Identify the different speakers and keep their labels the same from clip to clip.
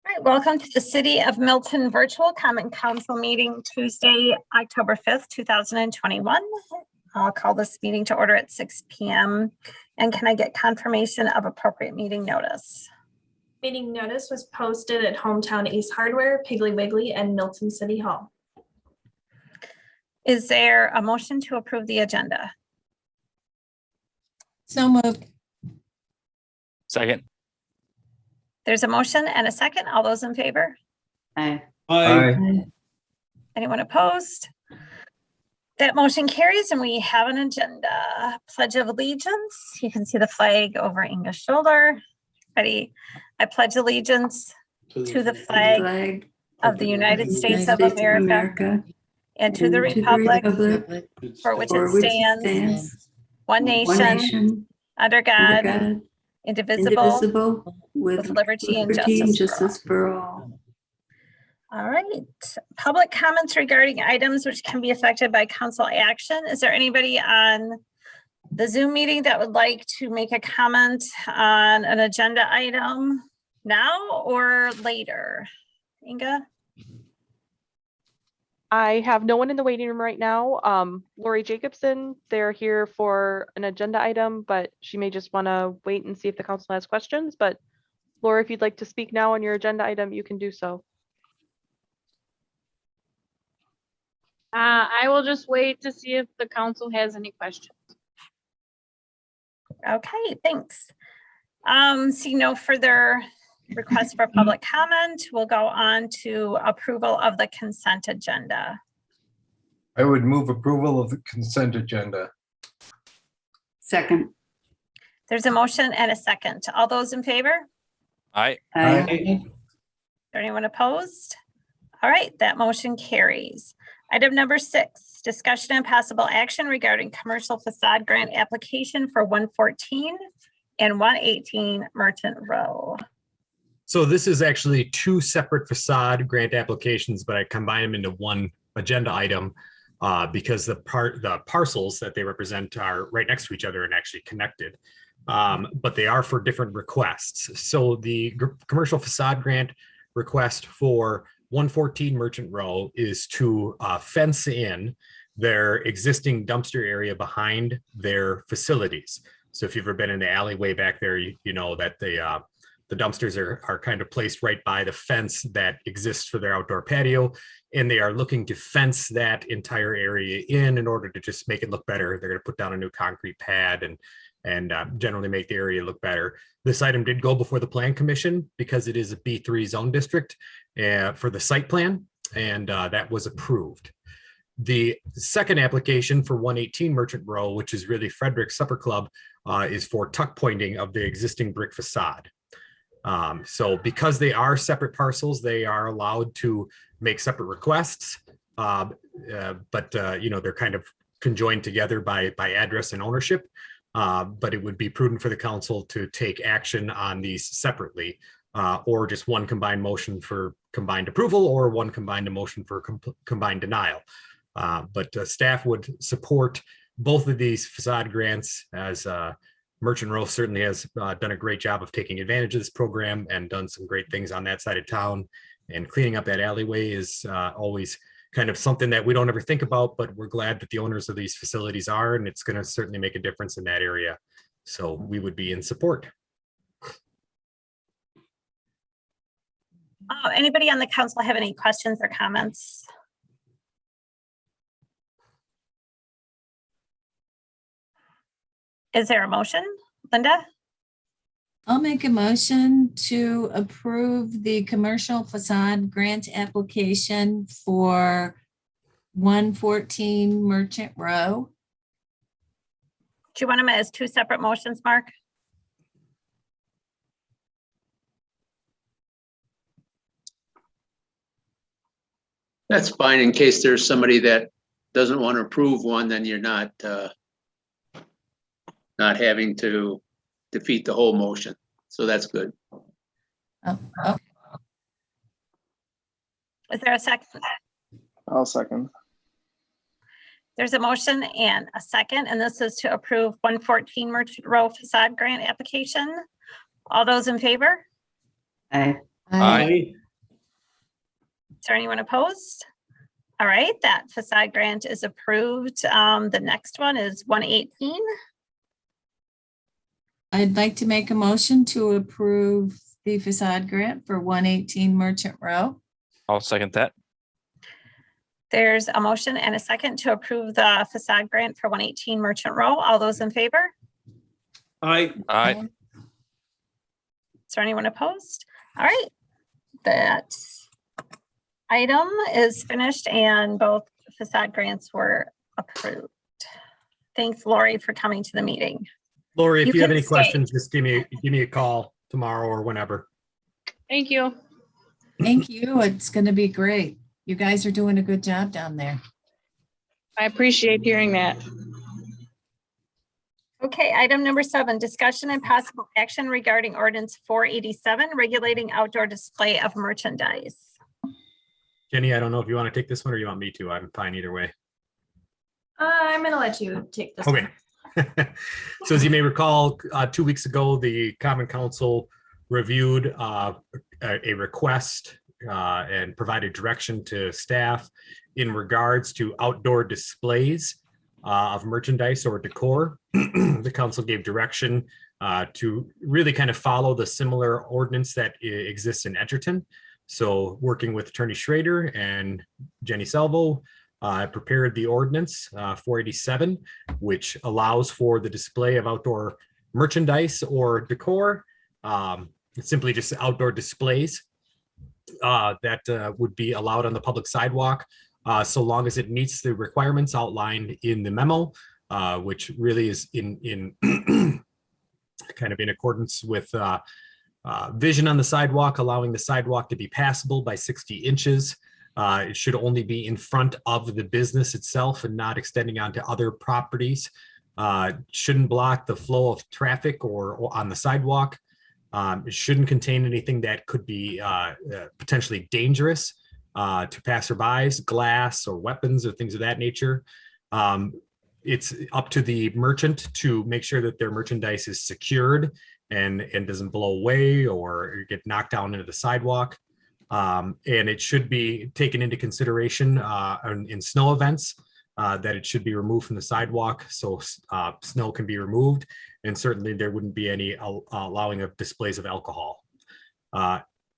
Speaker 1: All right, welcome to the City of Milton Virtual Common Council meeting Tuesday, October 5th, 2021. I'll call this meeting to order at 6 p.m. And can I get confirmation of appropriate meeting notice?
Speaker 2: Meeting notice was posted at Hometown Ace Hardware, Piggly Wiggly, and Milton City Hall.
Speaker 1: Is there a motion to approve the agenda?
Speaker 3: So moved.
Speaker 4: Second.
Speaker 1: There's a motion and a second. All those in favor?
Speaker 3: Aye.
Speaker 4: Aye.
Speaker 1: Anyone opposed? That motion carries and we have an agenda. Pledge of Allegiance. You can see the flag over Inga's shoulder. Ready? I pledge allegiance to the flag of the United States of America and to the republic for which it stands, one nation, under God, indivisible, with liberty and justice for all. All right. Public comments regarding items which can be affected by council action. Is there anybody on the Zoom meeting that would like to make a comment on an agenda item now or later? Inga?
Speaker 5: I have no one in the waiting room right now. Lori Jacobson, they're here for an agenda item, but she may just want to wait and see if the council has questions. But Laura, if you'd like to speak now on your agenda item, you can do so.
Speaker 6: I will just wait to see if the council has any questions.
Speaker 1: Okay, thanks. See no further requests for public comment. We'll go on to approval of the consent agenda.
Speaker 7: I would move approval of the consent agenda.
Speaker 3: Second.
Speaker 1: There's a motion and a second. All those in favor?
Speaker 4: Aye.
Speaker 3: Aye.
Speaker 1: Is there anyone opposed? All right, that motion carries. Item number 6, discussion and possible action regarding commercial facade grant application for 114 and 118 Merchant Row.
Speaker 8: So this is actually two separate facade grant applications, but I combine them into one agenda item because the parcels that they represent are right next to each other and actually connected. But they are for different requests. So the commercial facade grant request for 114 Merchant Row is to fence in their existing dumpster area behind their facilities. So if you've ever been in the alleyway back there, you know that the dumpsters are kind of placed right by the fence that exists for their outdoor patio, and they are looking to fence that entire area in order to just make it look better. They're going to put down a new concrete pad and generally make the area look better. This item did go before the Plan Commission because it is a B3 zone district for the site plan, and that was approved. The second application for 118 Merchant Row, which is really Frederick's Supper Club, is for tuck pointing of the existing brick facade. So because they are separate parcels, they are allowed to make separate requests, but you know, they're kind of conjoined together by address and ownership. But it would be prudent for the council to take action on these separately, or just one combined motion for combined approval or one combined motion for combined denial. But staff would support both of these facade grants, as Merchant Row certainly has done a great job of taking advantage of this program and done some great things on that side of town. And cleaning up that alleyway is always kind of something that we don't ever think about, but we're glad that the owners of these facilities are, and it's going to certainly make a difference in that area. So we would be in support.
Speaker 1: Anybody on the council have any questions or comments? Is there a motion, Linda?
Speaker 3: I'll make a motion to approve the commercial facade grant application for 114 Merchant Row.
Speaker 1: Do you want them as two separate motions, Mark?
Speaker 9: That's fine. In case there's somebody that doesn't want to approve one, then you're not having to defeat the whole motion. So that's good.
Speaker 3: Oh.
Speaker 1: Is there a second?
Speaker 4: I'll second.
Speaker 1: There's a motion and a second, and this is to approve 114 Merchant Row facade grant application. All those in favor?
Speaker 3: Aye.
Speaker 4: Aye.
Speaker 1: Is there anyone opposed? All right, that facade grant is approved. The next one is 118.
Speaker 3: I'd like to make a motion to approve the facade grant for 118 Merchant Row.
Speaker 4: I'll second that.
Speaker 1: There's a motion and a second to approve the facade grant for 118 Merchant Row. All those in favor?
Speaker 7: Aye.
Speaker 4: Aye.
Speaker 1: Is there anyone opposed? All right, that item is finished and both facade grants were approved. Thanks, Lori, for coming to the meeting.
Speaker 8: Lori, if
Speaker 1: You
Speaker 8: you have
Speaker 1: can
Speaker 8: any
Speaker 1: stay.
Speaker 8: questions, just give me a call tomorrow or whenever.
Speaker 6: Thank you.
Speaker 3: Thank you. It's going to be great. You guys are doing a good job down there.
Speaker 6: I appreciate hearing that.
Speaker 1: Okay, item number 7, discussion and possible action regarding ordinance 487, regulating outdoor display of merchandise.
Speaker 8: Jenny, I don't know if you want to take this one or you want me to. I'm fine either way.
Speaker 2: I'm gonna let you take this
Speaker 8: Okay.
Speaker 2: one.
Speaker 8: So as you may recall, 2 weeks ago, the Common Council reviewed a request and provided direction to staff in regards to outdoor displays of merchandise or decor. The council gave direction to really kind of follow the similar ordinance that exists in Edgerton. So working with Attorney Schrader and Jenny Salvo, I prepared the ordinance 487, which allows for the display of outdoor merchandise or decor. It's simply just outdoor displays that would be allowed on the public sidewalk, so long as it meets the requirements outlined in the memo, which really is in kind of in accordance with vision on the sidewalk, allowing the sidewalk to be passable by 60 inches. It should only be in front of the business itself and not extending onto other properties. Shouldn't block the flow of traffic or on the sidewalk. It shouldn't contain anything that could be potentially dangerous to passerbys, glass or weapons or things of that nature. It's up to the merchant to make sure that their merchandise is secured and doesn't blow away or get knocked down into the sidewalk. And it should be taken into consideration in snow events that it should be removed from the sidewalk so snow can be removed. And certainly there wouldn't be any allowing of displays of alcohol.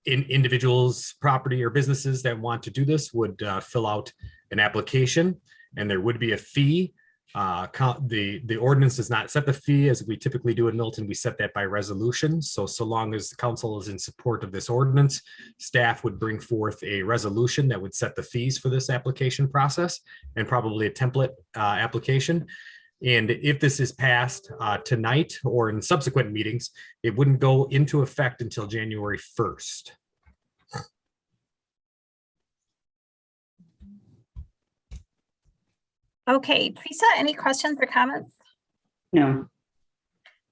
Speaker 8: In individuals, property or businesses that want to do this would fill out an application and there would be a fee. The ordinance does not set the fee as we typically do in Milton. We set that by resolution. So long as the council is in support of this ordinance, staff would bring forth a resolution that would set the fees for this application process and probably a template application. And if this is passed tonight or in subsequent meetings, it wouldn't go into effect until January 1st.
Speaker 1: Okay, Teresa, any questions or comments?
Speaker 10: No.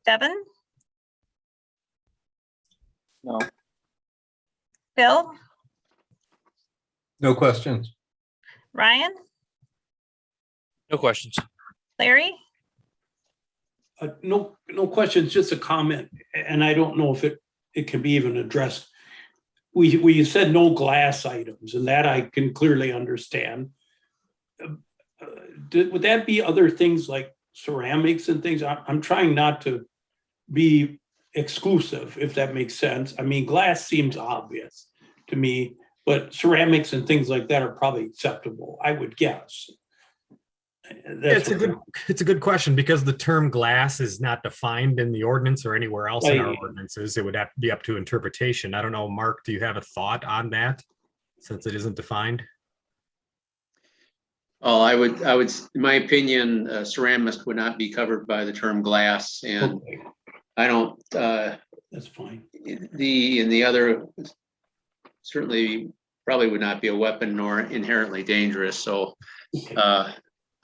Speaker 1: Devin?
Speaker 4: No.
Speaker 1: Bill?
Speaker 7: No questions.
Speaker 1: Ryan?
Speaker 4: No questions.
Speaker 1: Larry?
Speaker 10: No questions, just a comment, and I don't know if it can be even addressed. We said no glass items, and that I can clearly understand. Would that be other things like ceramics and things? I'm trying not to be exclusive, if that makes sense. I mean, glass seems obvious to me, but ceramics and things like that are probably acceptable, I would guess.
Speaker 8: It's a good question because the term glass is not defined in the ordinance or anywhere else in our ordinances. It would have to be up to interpretation. I don't know, Mark, do you have a thought on that since it isn't defined?
Speaker 9: Oh, I would, in my opinion, ceramics would not be covered by the term glass, and
Speaker 10: Okay,
Speaker 9: I don't,
Speaker 10: that's fine.
Speaker 9: the other certainly probably would not be a weapon nor inherently dangerous, so
Speaker 10: Okay.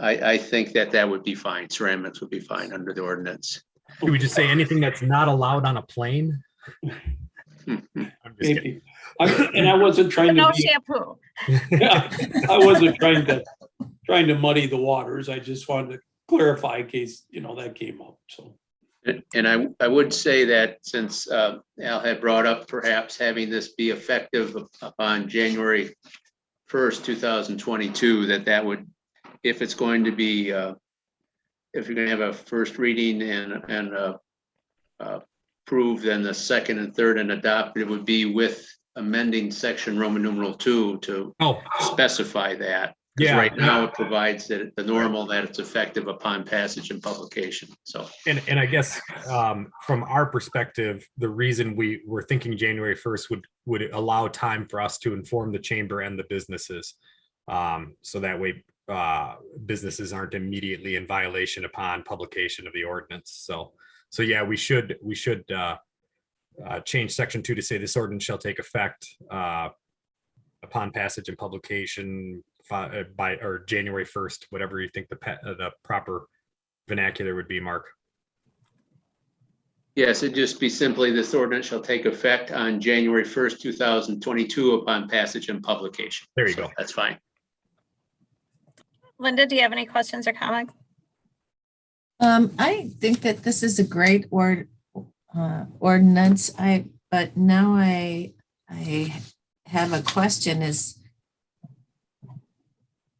Speaker 9: I think that would be fine. Ceramics would be fine under the ordinance.
Speaker 8: Can we just say anything that's not allowed on a plane? I'm just kidding.
Speaker 10: Maybe. And I wasn't trying
Speaker 1: No
Speaker 10: to be,
Speaker 1: shampoo.
Speaker 10: yeah, I wasn't trying to muddy the waters. I just wanted to clarify in case, that came up, so.
Speaker 9: And I would say that since Al had brought up perhaps having this be effective upon January 1st, 2022, that would, if it's going to be, if you're going to have a first reading and approve, then the second and third and adopt, it would be with amending section Roman numeral 2 to
Speaker 8: Oh,
Speaker 9: specify that. 'Cause
Speaker 8: yeah.
Speaker 9: right now it provides that the normal that it's effective upon passage and publication. So,
Speaker 8: And I guess from our perspective, the reason we were thinking January 1st would allow time for us to inform the chamber and the businesses. So that way businesses aren't immediately in violation upon publication of the ordinance. So yeah, we should change section 2 to say this ordinance shall take effect upon passage and publication by or January 1st, whatever you think the proper vernacular would be, Mark.
Speaker 9: yes, it'd just be simply this ordinance shall take effect on January 1st, 2022 upon passage and publication.
Speaker 8: There you
Speaker 9: So
Speaker 8: go.
Speaker 9: That's fine.
Speaker 1: Linda, do you have any questions or comments?
Speaker 3: I think that this is a great ordinance. But now I have a question. Is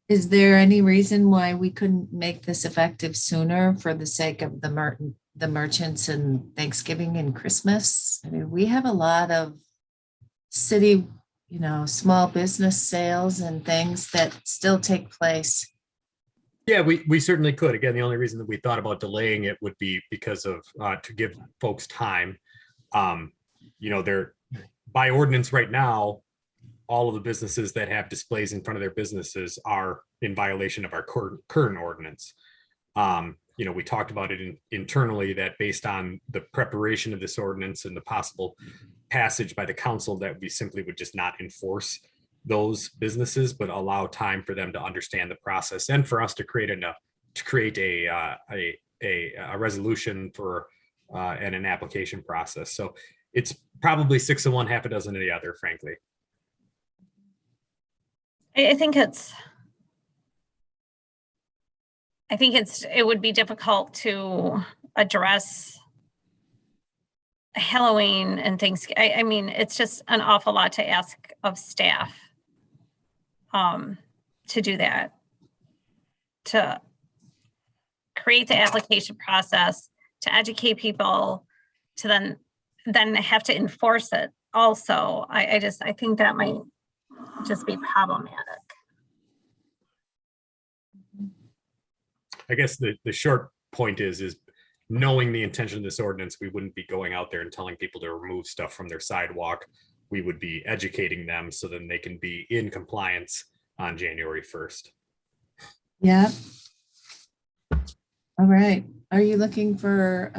Speaker 3: there any reason why we couldn't make this effective sooner for the sake of the merchants and Thanksgiving and Christmas? I mean, we have a lot of city, small business sales and things that still take place.
Speaker 8: Yeah, we certainly could. Again, the only reason that we thought about delaying it would be because of to give folks time. They're by ordinance right now, all of the businesses that have displays in front of their businesses are in violation of our current ordinance. We talked about it internally that based on the preparation of this ordinance and the possible passage by the council, that we simply would just not enforce those businesses, but allow time for them to understand the process and for us to create a resolution for and an application process. So it's probably 6 of one, half a dozen of the other, frankly.
Speaker 1: I think it would be difficult to address Halloween and things. I mean, it's just an awful lot to ask of staff to do that, to create the application process, to educate people, to then have to enforce it also. I think that might just be problematic.
Speaker 8: I guess the short point is knowing the intention of this ordinance, we wouldn't be going out there and telling people to remove stuff from their sidewalk. We would be educating them so then they can be in compliance on January 1st.
Speaker 3: Yeah. All right. Are you looking for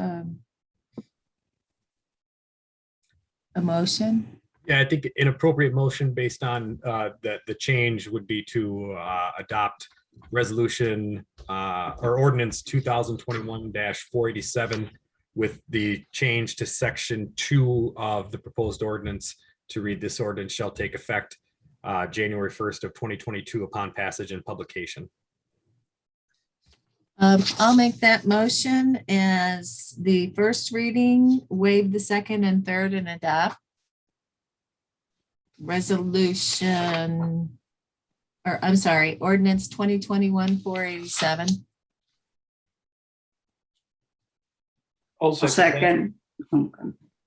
Speaker 3: a motion?
Speaker 8: Yeah, I think an appropriate motion based on the change would be to adopt resolution or ordinance 2021-487 with the change to section 2 of the proposed ordinance to read this ordinance shall take effect January 1st of 2022 upon passage and publication.
Speaker 3: I'll make that motion as the first reading, waive the second and third, and adopt resolution, or I'm sorry, ordinance 2021-487.
Speaker 10: I'll second.
Speaker 6: Second.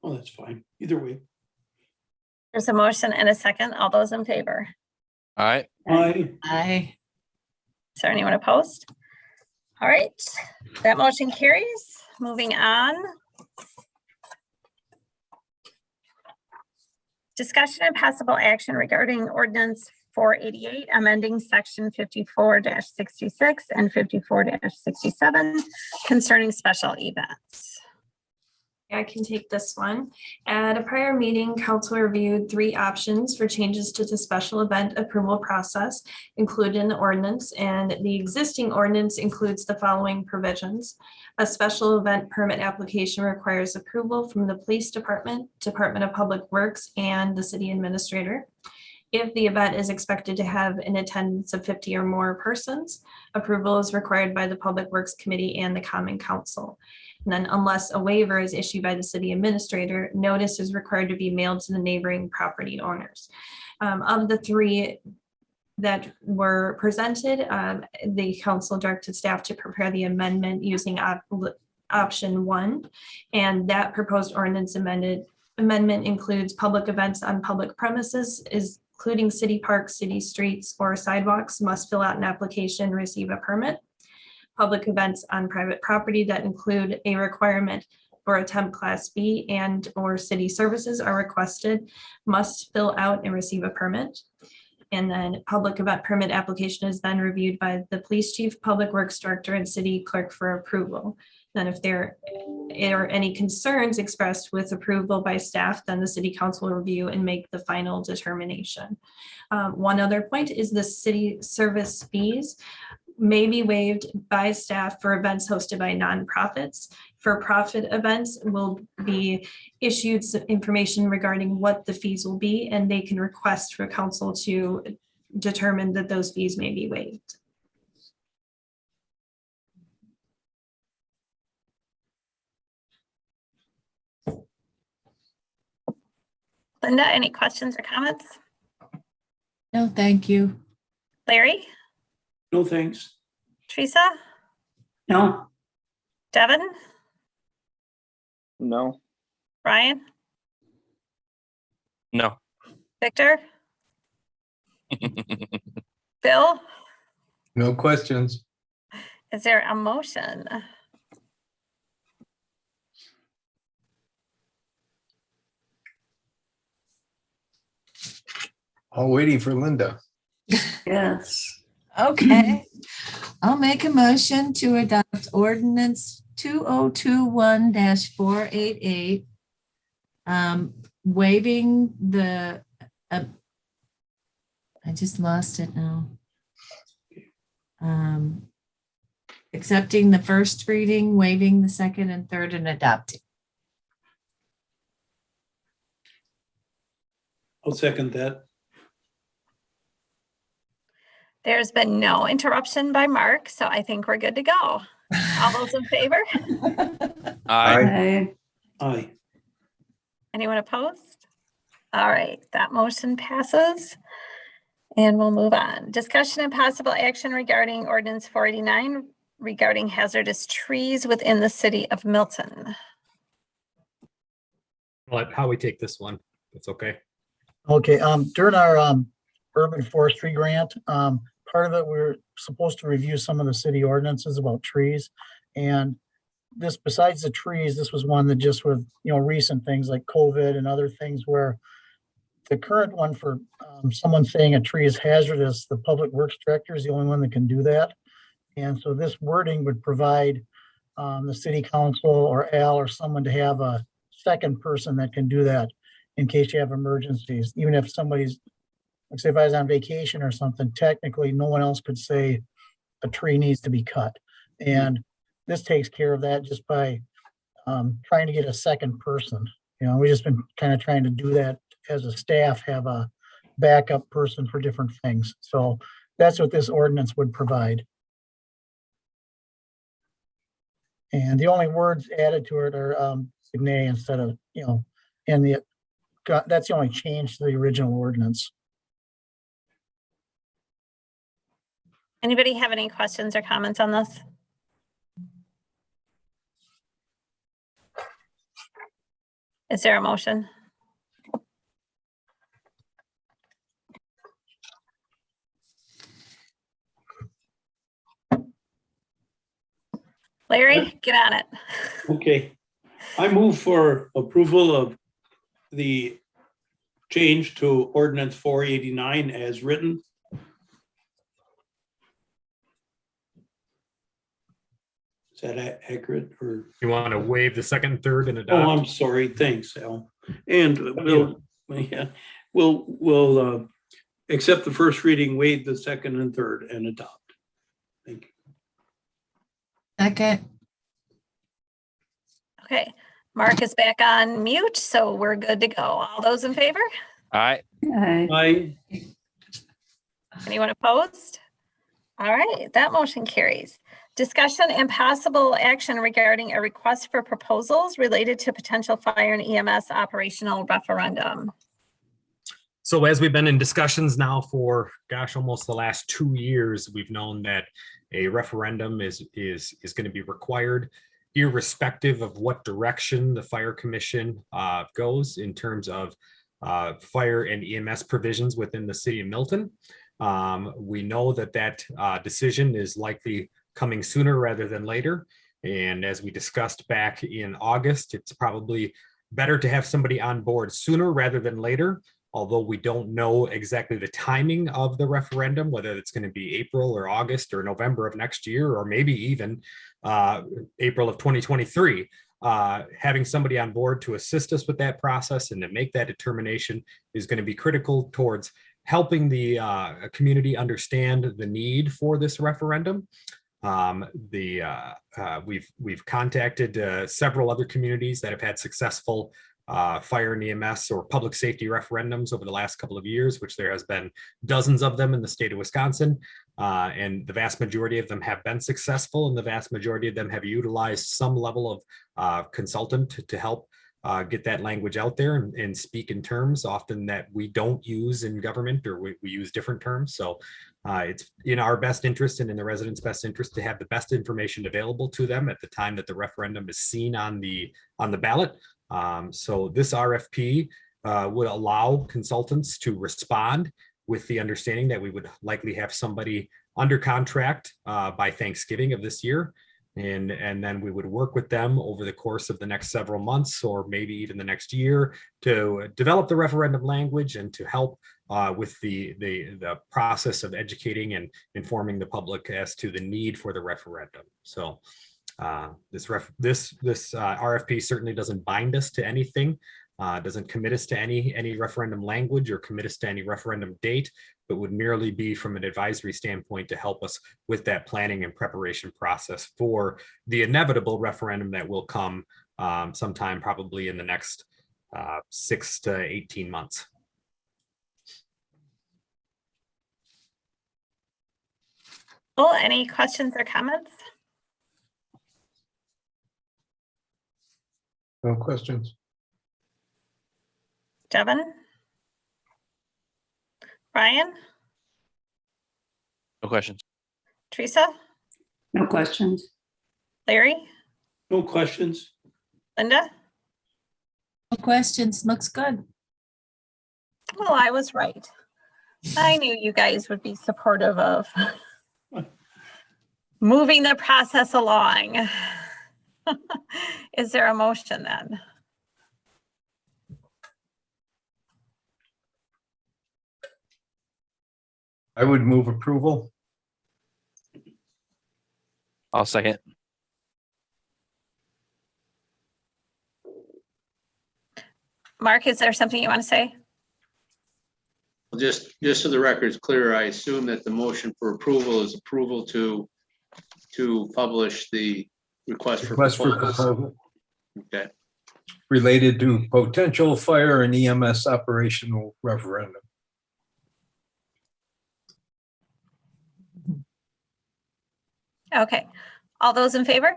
Speaker 10: Oh, that's fine. Either way.
Speaker 1: There's a motion and a second. All those in favor?
Speaker 4: All right.
Speaker 3: Aye.
Speaker 1: Is there anyone opposed? All right, that motion carries. Moving on. Discussion and possible action regarding ordinance 488, amending section 54-66 and 54-67 concerning special events.
Speaker 2: I can take this one. At a prior meeting, council reviewed 3 options for changes to the special event approval process included in the ordinance, and the existing ordinance includes the following provisions. A special event permit application requires approval from the police department, Department of Public Works, and the city administrator. If the event is expected to have an attendance of 50 or more persons, approval is required by the Public Works Committee and the Common Council. And then unless a waiver is issued by the city administrator, notice is required to be mailed to the neighboring property owners. Of the three that were presented, the council directed staff to prepare the amendment using option 1. And that proposed ordinance amendment includes public events on public premises, including city parks, city streets, or sidewalks, must fill out an application and receive a permit. Public events on private property that include a requirement for a temp class B and or city services are requested, must fill out and receive a permit. And then public event permit application is then reviewed by the police chief, public works director, and city clerk for approval. Then if there are any concerns expressed with approval by staff, then the city council will review and make the final determination. One other point is the city service fees may be waived by staff for events hosted by nonprofits. For profit events will be issued some information regarding what the fees will be, and they can request for council to determine that those fees may be waived.
Speaker 1: Linda, any questions or comments?
Speaker 3: No, thank you.
Speaker 1: Larry,
Speaker 10: No, thanks.
Speaker 1: Teresa,
Speaker 6: No.
Speaker 1: Devin,
Speaker 4: No.
Speaker 1: Brian,
Speaker 4: No.
Speaker 1: Victor, Bill,
Speaker 7: No questions.
Speaker 1: is there a motion?
Speaker 7: All waiting for Linda.
Speaker 6: Yes.
Speaker 3: Okay. I'll make a motion to adopt ordinance 2021-488, waiving the, I just lost it now. Accepting the first reading, waiving the second and third, and adopting.
Speaker 10: I'll second that.
Speaker 1: There's been no interruption by Mark, so I think we're good to go. All those in favor?
Speaker 4: Aye.
Speaker 10: Aye.
Speaker 1: Anyone opposed? All right, that motion passes. And we'll move on. Discussion and possible action regarding ordinance 489 regarding hazardous trees within the city of Milton.
Speaker 8: Let Howie take this one. That's okay.
Speaker 11: Okay, during our urban forestry grant, part of it, we're supposed to review some of the city ordinances about trees. And this, besides the trees, this was one that just with, recent things like COVID and other things where the current one for someone saying a tree is hazardous, the public works director is the only one that can do that. And so this wording would provide the city council or Al or someone to have a second person that can do that in case you have emergencies. Even if somebody's, like say if I was on vacation or something, technically no one else could say a tree needs to be cut. And this takes care of that just by trying to get a second person. We've just been kind of trying to do that as a staff, have a backup person for different things. So that's what this ordinance would provide. And the only words added to it are signee instead of, and that's the only change to the original ordinance.
Speaker 1: Anybody have any questions or comments on this? Is there a motion? Larry, get on it.
Speaker 10: Okay. I move for approval of the change to ordinance 489 as written. Is that accurate or?
Speaker 8: You want to waive the second, third, and
Speaker 10: Oh,
Speaker 8: adopt?
Speaker 10: I'm sorry. Thanks, Al. And we'll accept the first reading, waive the second and third, and adopt. Thank you.
Speaker 3: Second.
Speaker 1: Okay, Mark is back on mute, so we're good to go. All those in favor?
Speaker 4: Aye.
Speaker 6: Aye.
Speaker 1: Anyone opposed? All right, that motion carries. Discussion and possible action regarding a request for proposals related to potential fire and EMS operational referendum.
Speaker 8: So as we've been in discussions now for, gosh, almost the last 2 years, we've known that a referendum is going to be required, irrespective of what direction the fire commission goes in terms of fire and EMS provisions within the city of Milton. We know that decision is likely coming sooner rather than later. And as we discussed back in August, it's probably better to have somebody on board sooner rather than later. Although we don't know exactly the timing of the referendum, whether it's going to be April or August or November of next year, or maybe even April of 2023. Having somebody on board to assist us with that process and to make that determination is going to be critical towards helping the community understand the need for this referendum. We've contacted several other communities that have had successful fire and EMS or public safety referendums over the last couple of years, which there has been dozens of them in the state of Wisconsin. And the vast majority of them have been successful, and the vast majority of them have utilized some level of consultant to help get that language out there and speak in terms often that we don't use in government, or we use different terms. So it's in our best interest and in the residents' best interest to have the best information available to them at the time that the referendum is seen on the ballot. So this RFP would allow consultants to respond with the understanding that we would likely have somebody under contract by Thanksgiving of this year. And then we would work with them over the course of the next several months, or maybe even the next year, to develop the referendum language and to help with the process of educating and informing the public as to the need for the referendum. So this RFP certainly doesn't bind us to anything, doesn't commit us to any referendum language or commit us to any referendum date, but would merely be from an advisory standpoint to help us with that planning and preparation process for the inevitable referendum that will come sometime probably in the next 6 to 18 months.
Speaker 1: Well, any questions or comments?
Speaker 7: No questions.
Speaker 1: Devin? Ryan?
Speaker 4: No questions.
Speaker 1: Teresa?
Speaker 6: No questions.
Speaker 1: Larry?
Speaker 10: No questions.
Speaker 1: Linda?
Speaker 3: No questions. Looks good.
Speaker 1: Well, I was right. I knew you guys would be supportive of moving the process along. Is there a motion then?
Speaker 7: I would move approval.
Speaker 4: I'll second.
Speaker 1: Mark, is there something you want to say?
Speaker 9: Well, just so the record's clear, I assume that the motion for approval is approval to publish the request for proposal. Okay.
Speaker 7: Related to potential fire and EMS operational referendum.
Speaker 1: Okay. All those in favor?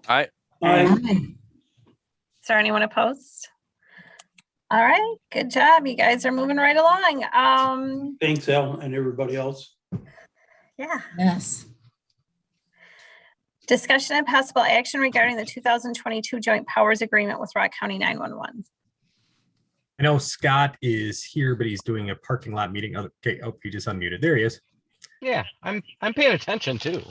Speaker 4: Aye.
Speaker 10: Aye.
Speaker 1: Is there anyone opposed? All right, good job. You guys are moving right along.
Speaker 10: Thanks, Al, and everybody else.
Speaker 1: Yeah.
Speaker 3: Yes.
Speaker 1: Discussion and possible action regarding the 2022 Joint Powers Agreement with Rock County 911.
Speaker 8: I know Scott is here, but he's doing a parking lot meeting. Okay, oh, he just unmuted. There he is.
Speaker 12: Yeah, I'm paying attention too.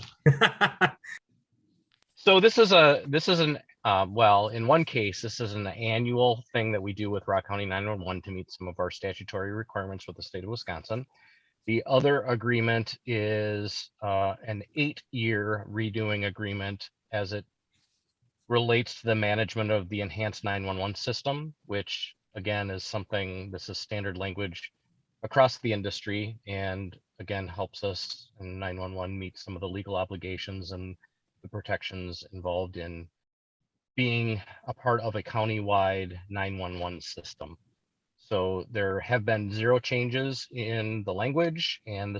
Speaker 12: So this is an well, in one case, this is an annual thing that we do with Rock County 911 to meet some of our statutory requirements with the state of Wisconsin. The other agreement is an 8-year redoing agreement as it relates to the management of the enhanced 911 system, which again is something, this is standard language across the industry, and again helps us in 911 meet some of the legal obligations and the protections involved in being a part of a countywide 911 system. So there have been 0 changes in the language, and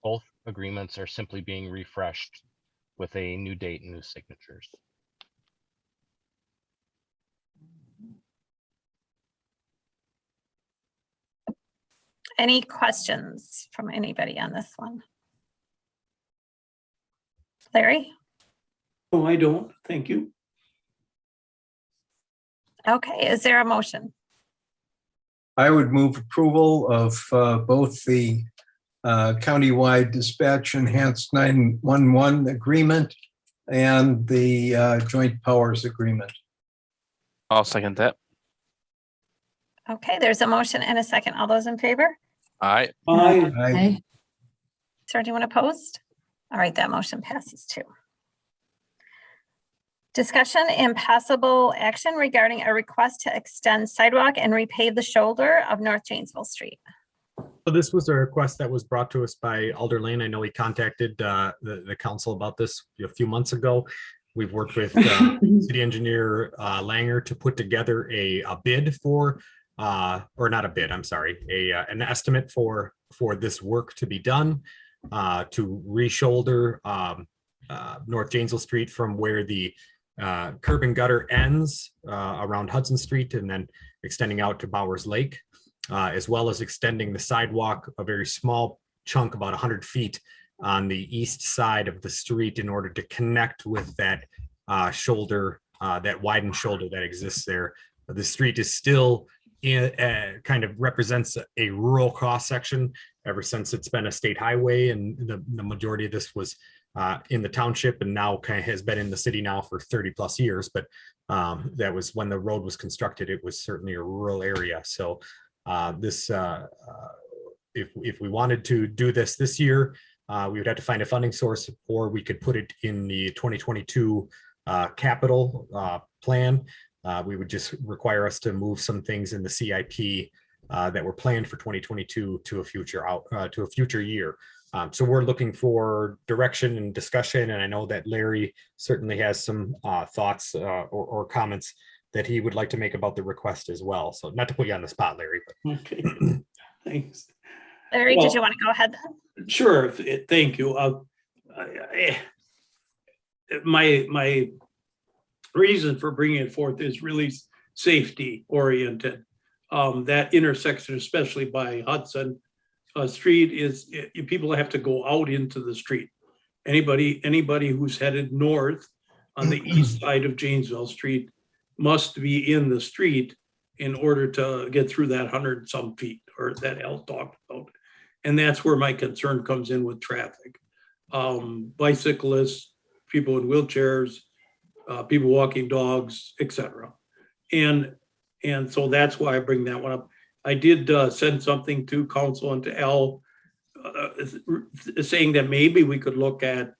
Speaker 12: both agreements are simply being refreshed with a new date and new signatures.
Speaker 1: Any questions from anybody on this one? Larry?
Speaker 10: No, I don't. Thank you.
Speaker 1: Okay, is there a motion?
Speaker 7: I would move approval of both the countywide dispatch enhanced 911 agreement and the joint powers agreement.
Speaker 4: I'll second that.
Speaker 1: Okay, there's a motion and a second. All those in favor?
Speaker 4: Aye.
Speaker 10: Aye.
Speaker 3: Aye.
Speaker 1: Is there anyone opposed? All right, that motion passes too. Discussion and possible action regarding a request to extend sidewalk and repave the shoulder of North Janesville Street.
Speaker 8: So this was a request that was brought to us by Alder Lane. I know he contacted the council about this a few months ago. We've worked with city engineer Langer to put together a bid for, or not a bid, I'm sorry, an estimate for this work to be done to re-shoulder North Janesville Street from where the curb and gutter ends around Hudson Street and then extending out to Bowers Lake, as well as extending the sidewalk a very small chunk, about 100 feet on the east side of the street in order to connect with that shoulder, that widened shoulder that exists there. The street is still kind of represents a rural cross section ever since it's been a state highway, and the majority of this was in the township and now kind of has been in the city now for 30 plus years. But that was when the road was constructed. It was certainly a rural area. So if we wanted to do this year, we would have to find a funding source, or we could put it in the 2022 capital plan. We would just require us to move some things in the CIP that were planned for 2022 to a future year. So we're looking for direction and discussion, and I know that Larry certainly has some thoughts or comments that he would like to make about the request as well. So not to put you on the spot, Larry. But.
Speaker 10: Okay, thanks.
Speaker 1: Larry,
Speaker 10: Well,
Speaker 1: did you want to go ahead then?
Speaker 10: Sure, thank you. My reason for bringing it forth is really safety oriented. That intersection, especially by Hudson Street, is people have to go out into the street. Anybody who's headed north on the east side of Janesville Street must be in the street in order to get through that 100 some feet, or that Al talked about. And that's where my concern comes in with traffic. Bicyclists, people in wheelchairs, people walking dogs, etc. And so that's why I bring that one up. I did send something to council and to Al saying that maybe we could look at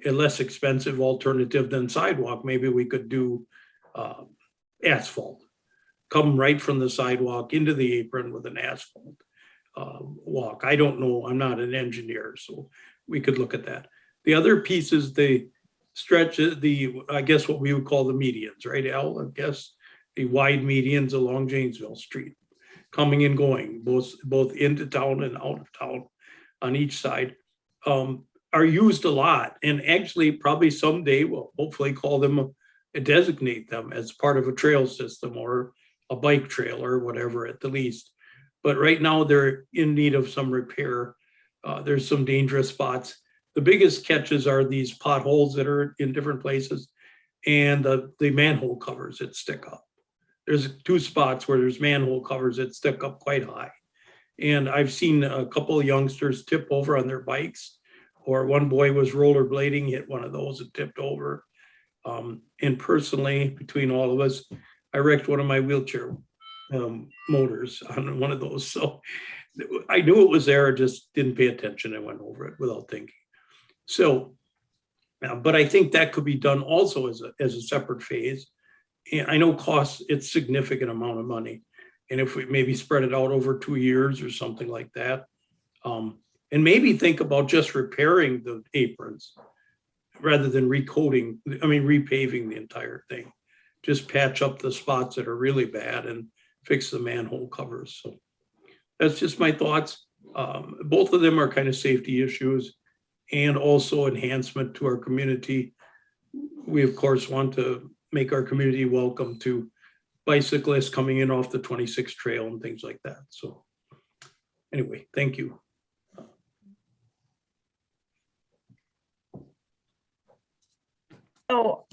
Speaker 10: a less expensive alternative than sidewalk. Maybe we could do asphalt, come right from the sidewalk into the apron with an asphalt walk. I don't know, I'm not an engineer, so we could look at that. The other piece is the stretch, I guess what we would call the medians, right, Al? I guess the wide medians along Janesville Street, coming and going, both into town and out of town on each side, are used a lot. And actually probably someday we'll hopefully call them, designate them as part of a trail system or a bike trail or whatever at the least. But right now they're in need of some repair. There's some dangerous spots. The biggest catches are these potholes that are in different places and the manhole covers that stick up. There's 2 spots where there's manhole covers that stick up quite high. And I've seen a couple of youngsters tip over on their bikes, or one boy was rollerblading, hit one of those and tipped over. And personally, between all of us, I wrecked one of my wheelchair motors on one of those. So I knew it was there, I just didn't pay attention. I went over it without thinking. So, but I think that could be done also as a separate phase. And I know costs, it's significant amount of money. And if we maybe spread it out over 2 years or something like that, and maybe think about just repairing the aprons rather than repaving the entire thing. Just patch up the spots that are really bad and fix the manhole covers. So that's just my thoughts. Both of them are kind of safety issues and also enhancement to our community. We, of course, want to make our community welcome to bicyclists coming in off the 26 trail and things like that. So anyway, thank you.
Speaker 1: So,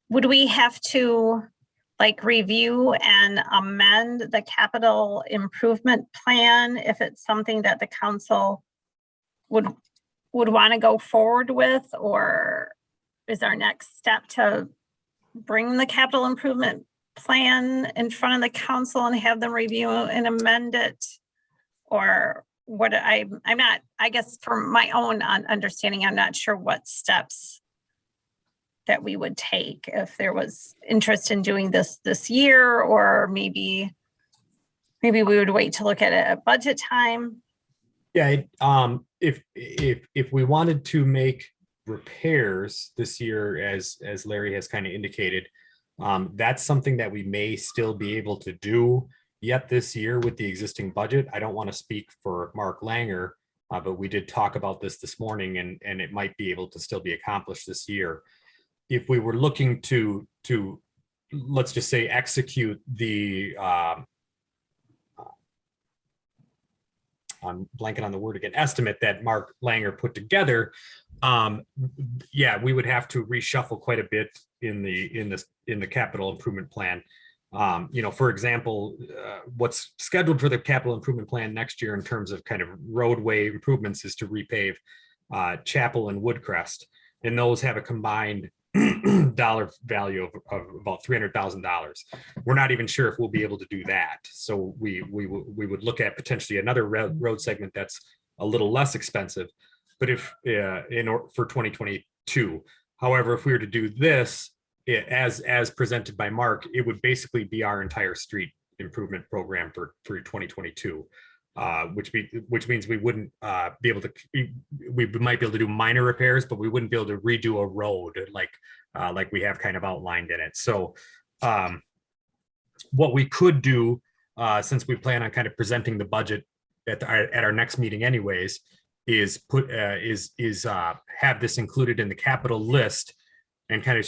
Speaker 1: would we have to like review and amend the capital improvement plan if it's something that the council would want to go forward with? Or is our next step to bring the capital improvement plan in front of the council and have them review and amend it? Or what? I'm not, I guess for my own understanding, I'm not sure what steps that we would take if there was interest in doing this year, or maybe we would wait to look at it at budget time.
Speaker 8: Yeah, if we wanted to make repairs this year, as Larry has kind of indicated, that's something that we may still be able to do yet this year with the existing budget. I don't want to speak for Mark Langer, but we did talk about this morning, and it might be able to still be accomplished this year. If we were looking to let's just say execute the I'm blanking on the word again, estimate that Mark Langer put together, yeah, we would have to reshuffle quite a bit in the capital improvement plan. You know, for example, what's scheduled for the capital improvement plan next year in terms of kind of roadway improvements is to repave Chapel and Woodcrest, and those have a combined dollar value of about $300,000. We're not even sure if we'll be able to do that. So we would look at potentially another road segment that's a little less expensive, but if for 2022. However, if we were to do this as presented by Mark, it would basically be our entire street improvement program for 2022. Which means we wouldn't be able to, we might be able to do minor repairs, but we wouldn't be able to redo a road like we have kind of outlined in it. So what we could do, since we plan on kind of presenting the budget at our next meeting anyways, is have this included in the capital list and kind of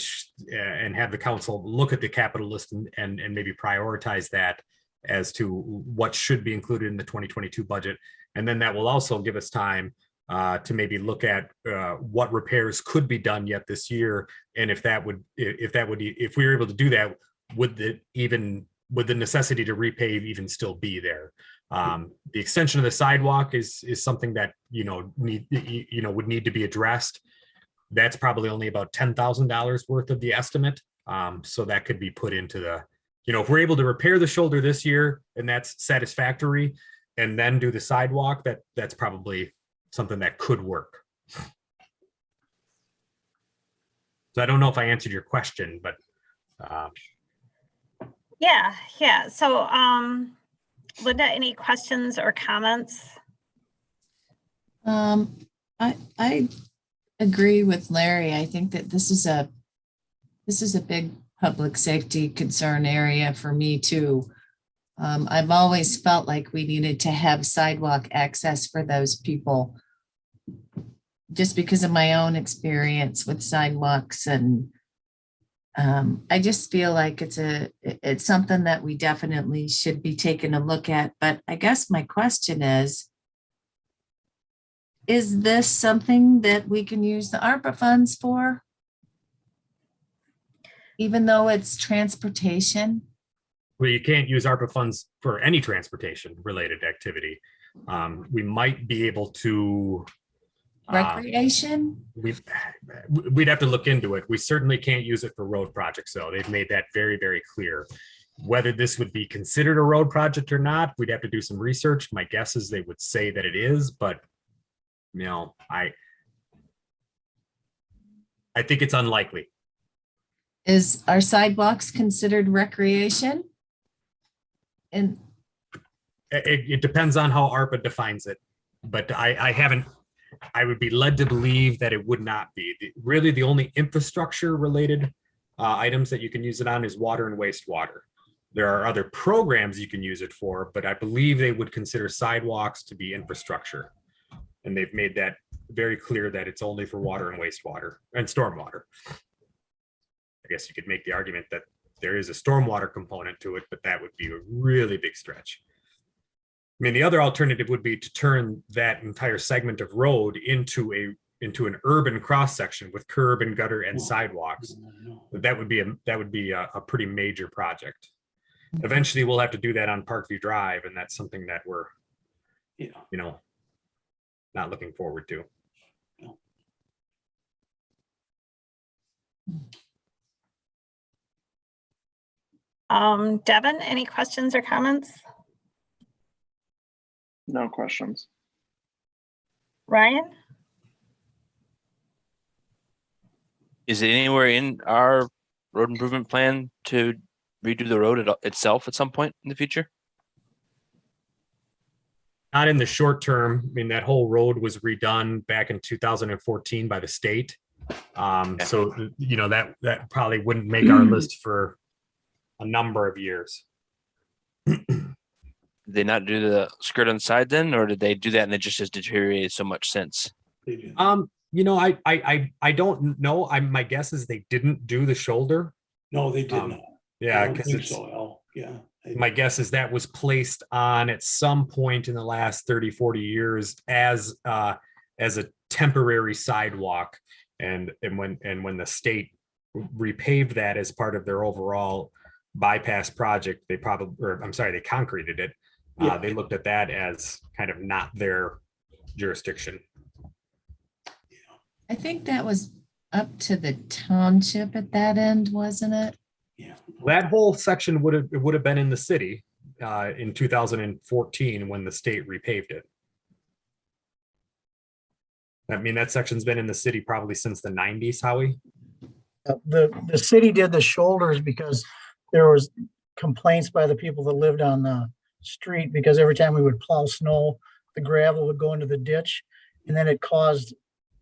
Speaker 8: and have the council look at the capital list and maybe prioritize that as to what should be included in the 2022 budget. And then that will also give us time to maybe look at what repairs could be done yet this year. And if we were able to do that, would the necessity to repave even still be there? The extension of the sidewalk is something that, would need to be addressed. That's probably only about $10,000 worth of the estimate. So that could be put into the, if we're able to repair the shoulder this year and that's satisfactory, and then do the sidewalk, that's probably something that could work. So I don't know if I answered your question, but.
Speaker 1: Yeah. So, Linda, any questions or comments?
Speaker 3: I agree with Larry. I think that this is a big public safety concern area for me too. I've always felt like we needed to have sidewalk access for those people, just because of my own experience with sidewalks. And I just feel like it's something that we definitely should be taking a look at. But I guess my question is this something that we can use the ARPA funds for? Even though it's transportation?
Speaker 8: Well, you can't use ARPA funds for any transportation related activity. We might be able to.
Speaker 3: Recreation?
Speaker 8: We'd have to look into it. We certainly can't use it for road projects, though. They've made that very, very clear. Whether this would be considered a road project or not, we'd have to do some research. My guess is they would say that it is, but I think it's unlikely.
Speaker 3: Are sidewalks considered recreation? And
Speaker 8: it depends on how ARPA defines it, but I would be led to believe that it would not be. Really, the only infrastructure related items that you can use it on is water and wastewater. There are other programs you can use it for, but I believe they would consider sidewalks to be infrastructure. And they've made that very clear that it's only for water and wastewater and stormwater. I guess you could make the argument that there is a stormwater component to it, but that would be a really big stretch. I mean, the other alternative would be to turn that entire segment of road into an urban cross section with curb and gutter and sidewalks. That would be a pretty major project. Eventually, we'll have to do that on Parkview Drive, and that's something that we're, not looking forward to.
Speaker 1: Devin, any questions or comments?
Speaker 13: No questions.
Speaker 1: Ryan?
Speaker 4: Is it anywhere in our road improvement plan to redo the road itself at some point in the future?
Speaker 8: Not in the short term. I mean, that whole road was redone back in 2014 by the state. So, that probably wouldn't make our list for a number of years.
Speaker 4: Did they not do the skirt on the side then, or did they do that and it just has deteriorated so much since?
Speaker 8: I don't know. My guess is they didn't do the shoulder.
Speaker 10: No, they did not.
Speaker 8: Yeah,
Speaker 10: I don't
Speaker 8: because
Speaker 10: think so, Al. Yeah.
Speaker 8: my guess is that was placed on at some point in the last 30, 40 years as a temporary sidewalk. And when the state repaved that as part of their overall bypass project, they concreted it.
Speaker 10: Yeah.
Speaker 8: They looked at that as kind of not their jurisdiction.
Speaker 3: I think that was up to the township at that end, wasn't it?
Speaker 10: Yeah.
Speaker 8: That whole section would have been in the city in 2014 when the state repaved it. I mean, that section's been in the city probably since the 90s, Howie.
Speaker 11: The city did the shoulders because there was complaints by the people that lived on the street, because every time we would plow snow, the gravel would go into the ditch, and then it caused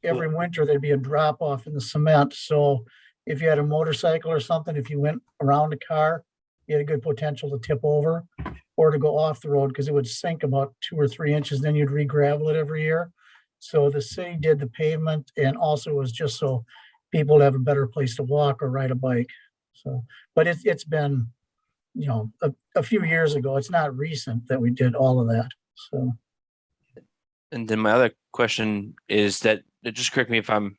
Speaker 11: every winter there'd be a drop off in the cement. So if you had a motorcycle or something, if you went around a car, you had a good potential to tip over or to go off the road, because it would sink about 2 or 3 inches. Then you'd re-gravel it every year. So the city did the pavement, and also it was just so people have a better place to walk or ride a bike. So, but it's been, a few years ago. It's not recent that we did all of that. So.
Speaker 4: And then my other question is that, just correct me if I'm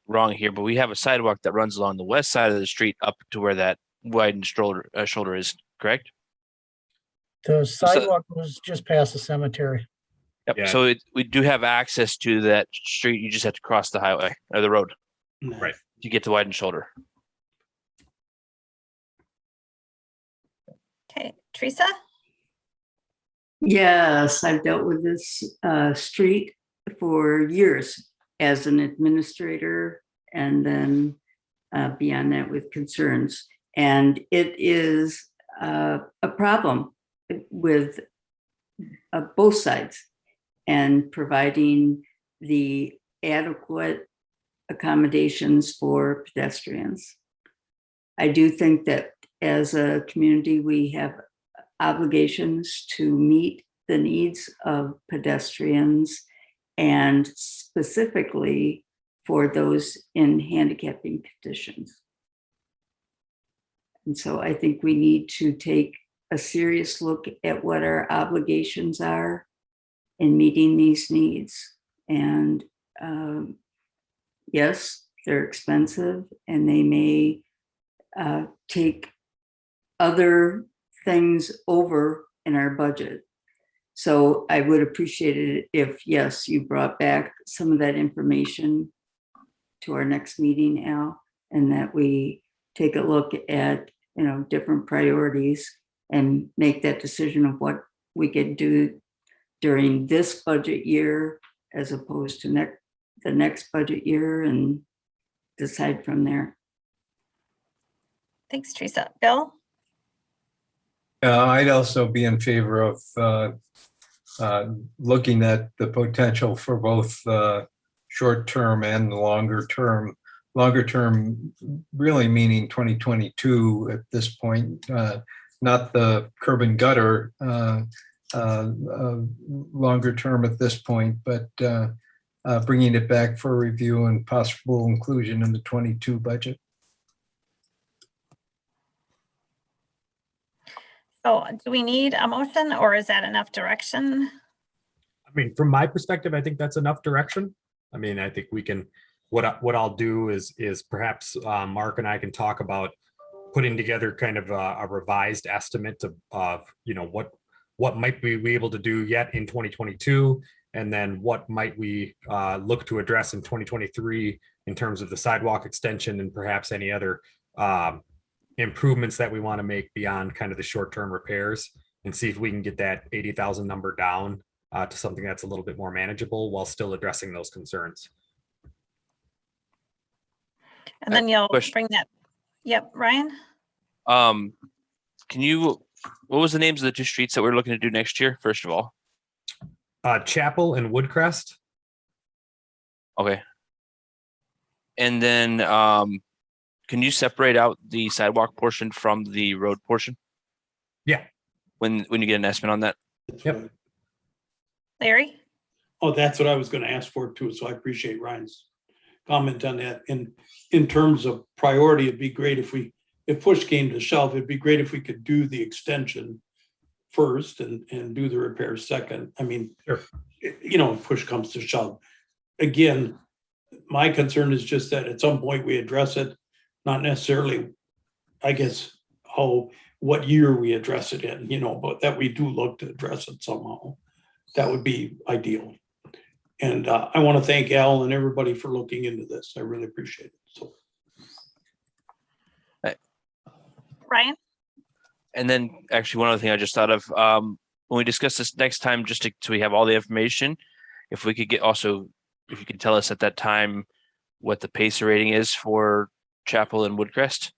Speaker 4: wrong here, but we have a sidewalk that runs along the west side of the street up to where that widened shoulder is, correct?
Speaker 11: The sidewalk was just past the cemetery.
Speaker 4: Yep.
Speaker 8: Yeah.
Speaker 4: So we do have access to that street. You just have to cross the highway or the road
Speaker 8: Right.
Speaker 4: to get to widened shoulder.
Speaker 1: Okay, Teresa?
Speaker 6: Yes, I've dealt with this street for years as an administrator, and then beyond that with concerns. And it is a problem with both sides, and providing the adequate accommodations for pedestrians. I do think that as a community, we have obligations to meet the needs of pedestrians, and specifically for those in handicapping conditions. And so I think we need to take a serious look at what our obligations are in meeting these needs. And yes, they're expensive, and they may take other things over in our budget. So I would appreciate it if, yes, you brought back some of that information to our next meeting, Al, and that we take a look at, different priorities and make that decision of what we could do during this budget year as opposed to the next budget year, and decide from there.
Speaker 1: Thanks, Teresa. Bill?
Speaker 7: I'd also be in favor of looking at the potential for both short-term and longer term. Longer term really meaning 2022 at this point, not the curb and gutter longer term at this point, but bringing it back for review and possible inclusion in the 22 budget.
Speaker 1: So do we need a motion or is that enough direction?
Speaker 8: I mean, from my perspective, I think that's enough direction. I mean, I think we can, what I'll do is perhaps Mark and I can talk about putting together kind of a revised estimate of you know, what might we be able to do yet in 2022, and then what might we look to address in 2023 in terms of the sidewalk extension and perhaps any other improvements that we want to make beyond kind of the short-term repairs, and see if we can get that 80,000 number down to something that's a little bit more manageable while still addressing those concerns.
Speaker 1: And then you'll
Speaker 4: question.
Speaker 1: bring that. Yep, Ryan?
Speaker 4: Can you, what was the names of the two streets that we're looking to do next year, first of all?
Speaker 8: Chapel and Woodcrest.
Speaker 4: Okay. And then can you separate out the sidewalk portion from the road portion?
Speaker 8: Yeah.
Speaker 4: When you get an estimate on that?
Speaker 8: Yep.
Speaker 1: Larry?
Speaker 10: Oh, that's what I was gonna ask for too, so I appreciate Ryan's comment on that. And in terms of priority, it'd be great if push came to shove, it'd be great if we could do the extension first and do the repairs second. I mean,
Speaker 8: Sure.
Speaker 10: You know, if push comes to shove. Again, my concern is just that at some point we address it, not necessarily, I guess, what year we address it in, you know, but that we do look to address it somehow. That would be ideal. And I want to thank Al and everybody for looking into this. I really appreciate it. So.
Speaker 1: Ryan?
Speaker 4: And then actually one other thing I just thought of, when we discuss this next time, just so we have all the information, if we could get also, if you could tell us at that time what the PACE rating is for Chapel and Woodcrest,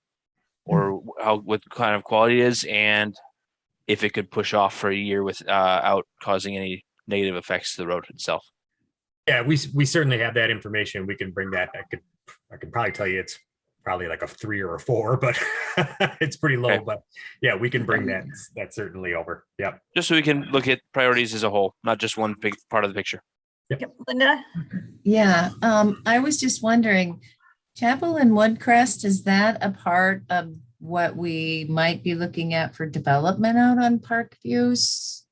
Speaker 4: or what kind of quality it is, and if it could push off for a year without causing any negative effects to the road itself.
Speaker 8: Yeah, we certainly have that information. We can bring that. I could probably tell you it's probably like a 3 or a 4, but it's pretty low.
Speaker 4: Okay.
Speaker 8: But yeah, we can bring that certainly over. Yep.
Speaker 4: Just so we can look at priorities as a whole, not just one big part of the picture.
Speaker 1: Yep. Linda?
Speaker 3: Yeah, I was just wondering, Chapel and Woodcrest, is that a part of what we might be looking at for development out on Park Views?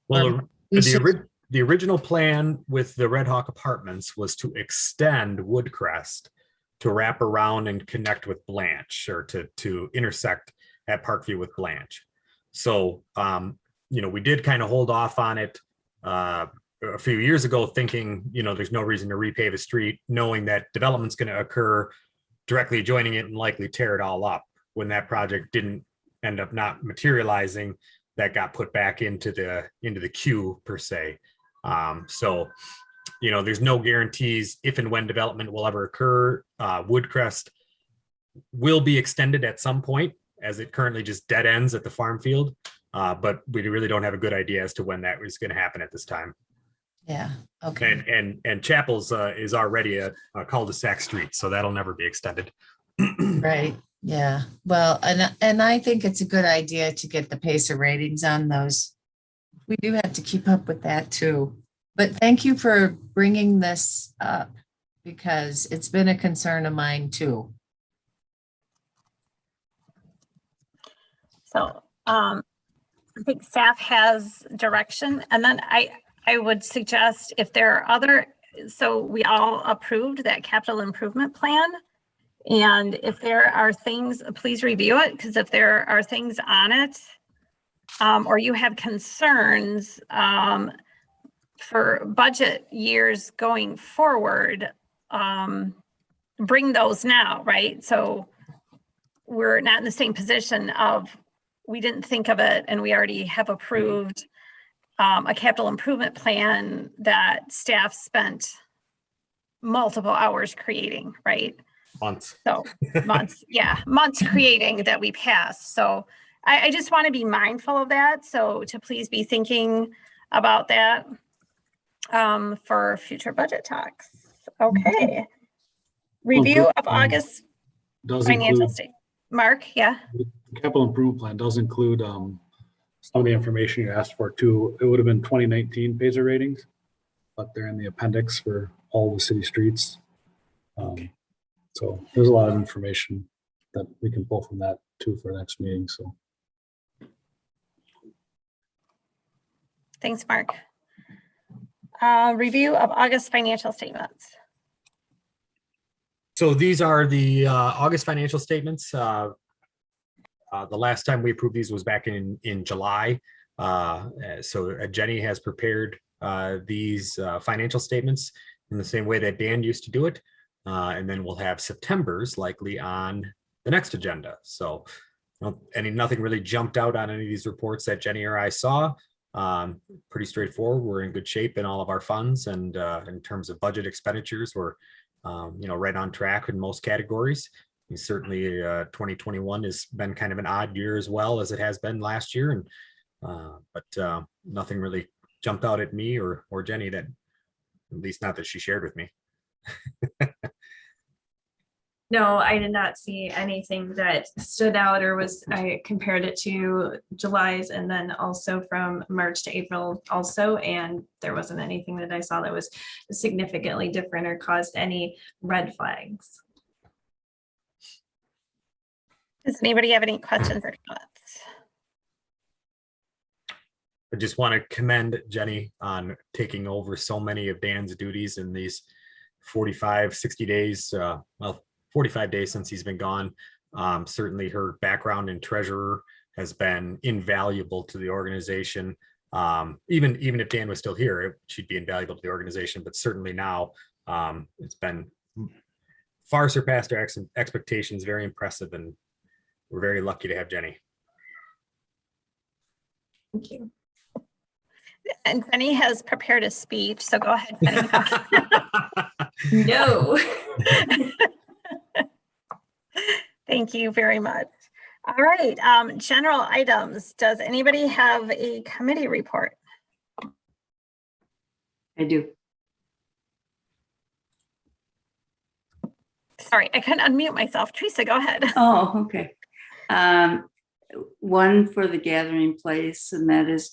Speaker 8: Well,
Speaker 3: We should-
Speaker 8: the original plan with the Red Hawk Apartments was to extend Woodcrest to wrap around and connect with Blanche, or to intersect at Parkview with Blanche. So, you know, we did kind of hold off on it a few years ago, thinking, you know, there's no reason to repave a street, knowing that development's going to occur directly adjoining it and likely tear it all up. When that project didn't end up not materializing, that got put back into the queue per se. So, you know, there's no guarantees if and when development will ever occur. Woodcrest will be extended at some point, as it currently just dead ends at the farm field. But we really don't have a good idea as to when that is going to happen at this time.
Speaker 3: Yeah, okay.
Speaker 8: And Chapel's is already a cul-de-sac street, so that'll never be extended.
Speaker 3: Right, yeah. Well, and I think it's a good idea to get the PACER ratings on those. We do have to keep up with that too. But thank you for bringing this up, because it's been a concern of mine too.
Speaker 1: So I think staff has direction, and then I would suggest if there are other, so we all approved that capital improvement plan. And if there are things, please review it, because if there are things on it, or you have concerns for budget years going forward, bring those now, right? So we're not in the same position of, we didn't think of it and we already have approved a capital improvement plan that staff spent multiple hours creating, right?
Speaker 8: Months.
Speaker 1: So months, yeah, months creating that we passed. So I just want to be mindful of that. So to please be thinking about that for future budget talks. Okay. Review of August
Speaker 13: Does
Speaker 1: financial
Speaker 13: include,
Speaker 1: state. Mark, yeah.
Speaker 13: capital improvement plan does include some of the information you asked for too. It would have been 2019 Phaser ratings, but they're in the appendix for all the city streets. So there's a lot of information that we can pull from that too for next meeting. So
Speaker 1: Thanks, Mark. Review of August financial statements.
Speaker 8: So these are the August financial statements. The last time we approved these was back in July. So Jenny has prepared these financial statements in the same way that Dan used to do it. And then we'll have September's likely on the next agenda. So nothing really jumped out on any of these reports that Jenny or I saw. Pretty straightforward. We're in good shape in all of our funds, and in terms of budget expenditures, we're right on track in most categories. And certainly 2021 has been kind of an odd year as well as it has been last year, and but nothing really jumped out at me or Jenny, that at least not that she shared with me.
Speaker 2: No, I did not see anything that stood out I compared it to July's and then also from March to April also. And there wasn't anything that I saw that was significantly different or caused any red flags.
Speaker 1: Does anybody have any questions or comments?
Speaker 8: I just want to commend Jenny on taking over so many of Dan's duties in these 60 days, 45 days since he's been gone. Certainly her background in treasurer has been invaluable to the organization. Even if Dan was still here, she'd be invaluable to the organization, but certainly now it's been far surpassed our expectations, very impressive, and we're very lucky to have Jenny.
Speaker 2: Thank you.
Speaker 1: And Jenny has prepared a speech, so go ahead, Jenny.
Speaker 2: No.
Speaker 1: Thank you very much. All right, general items. Does anybody have a committee report?
Speaker 6: I do.
Speaker 1: Sorry, I couldn't unmute myself. Teresa, go ahead.
Speaker 6: Oh, okay. One for the gathering place, and that is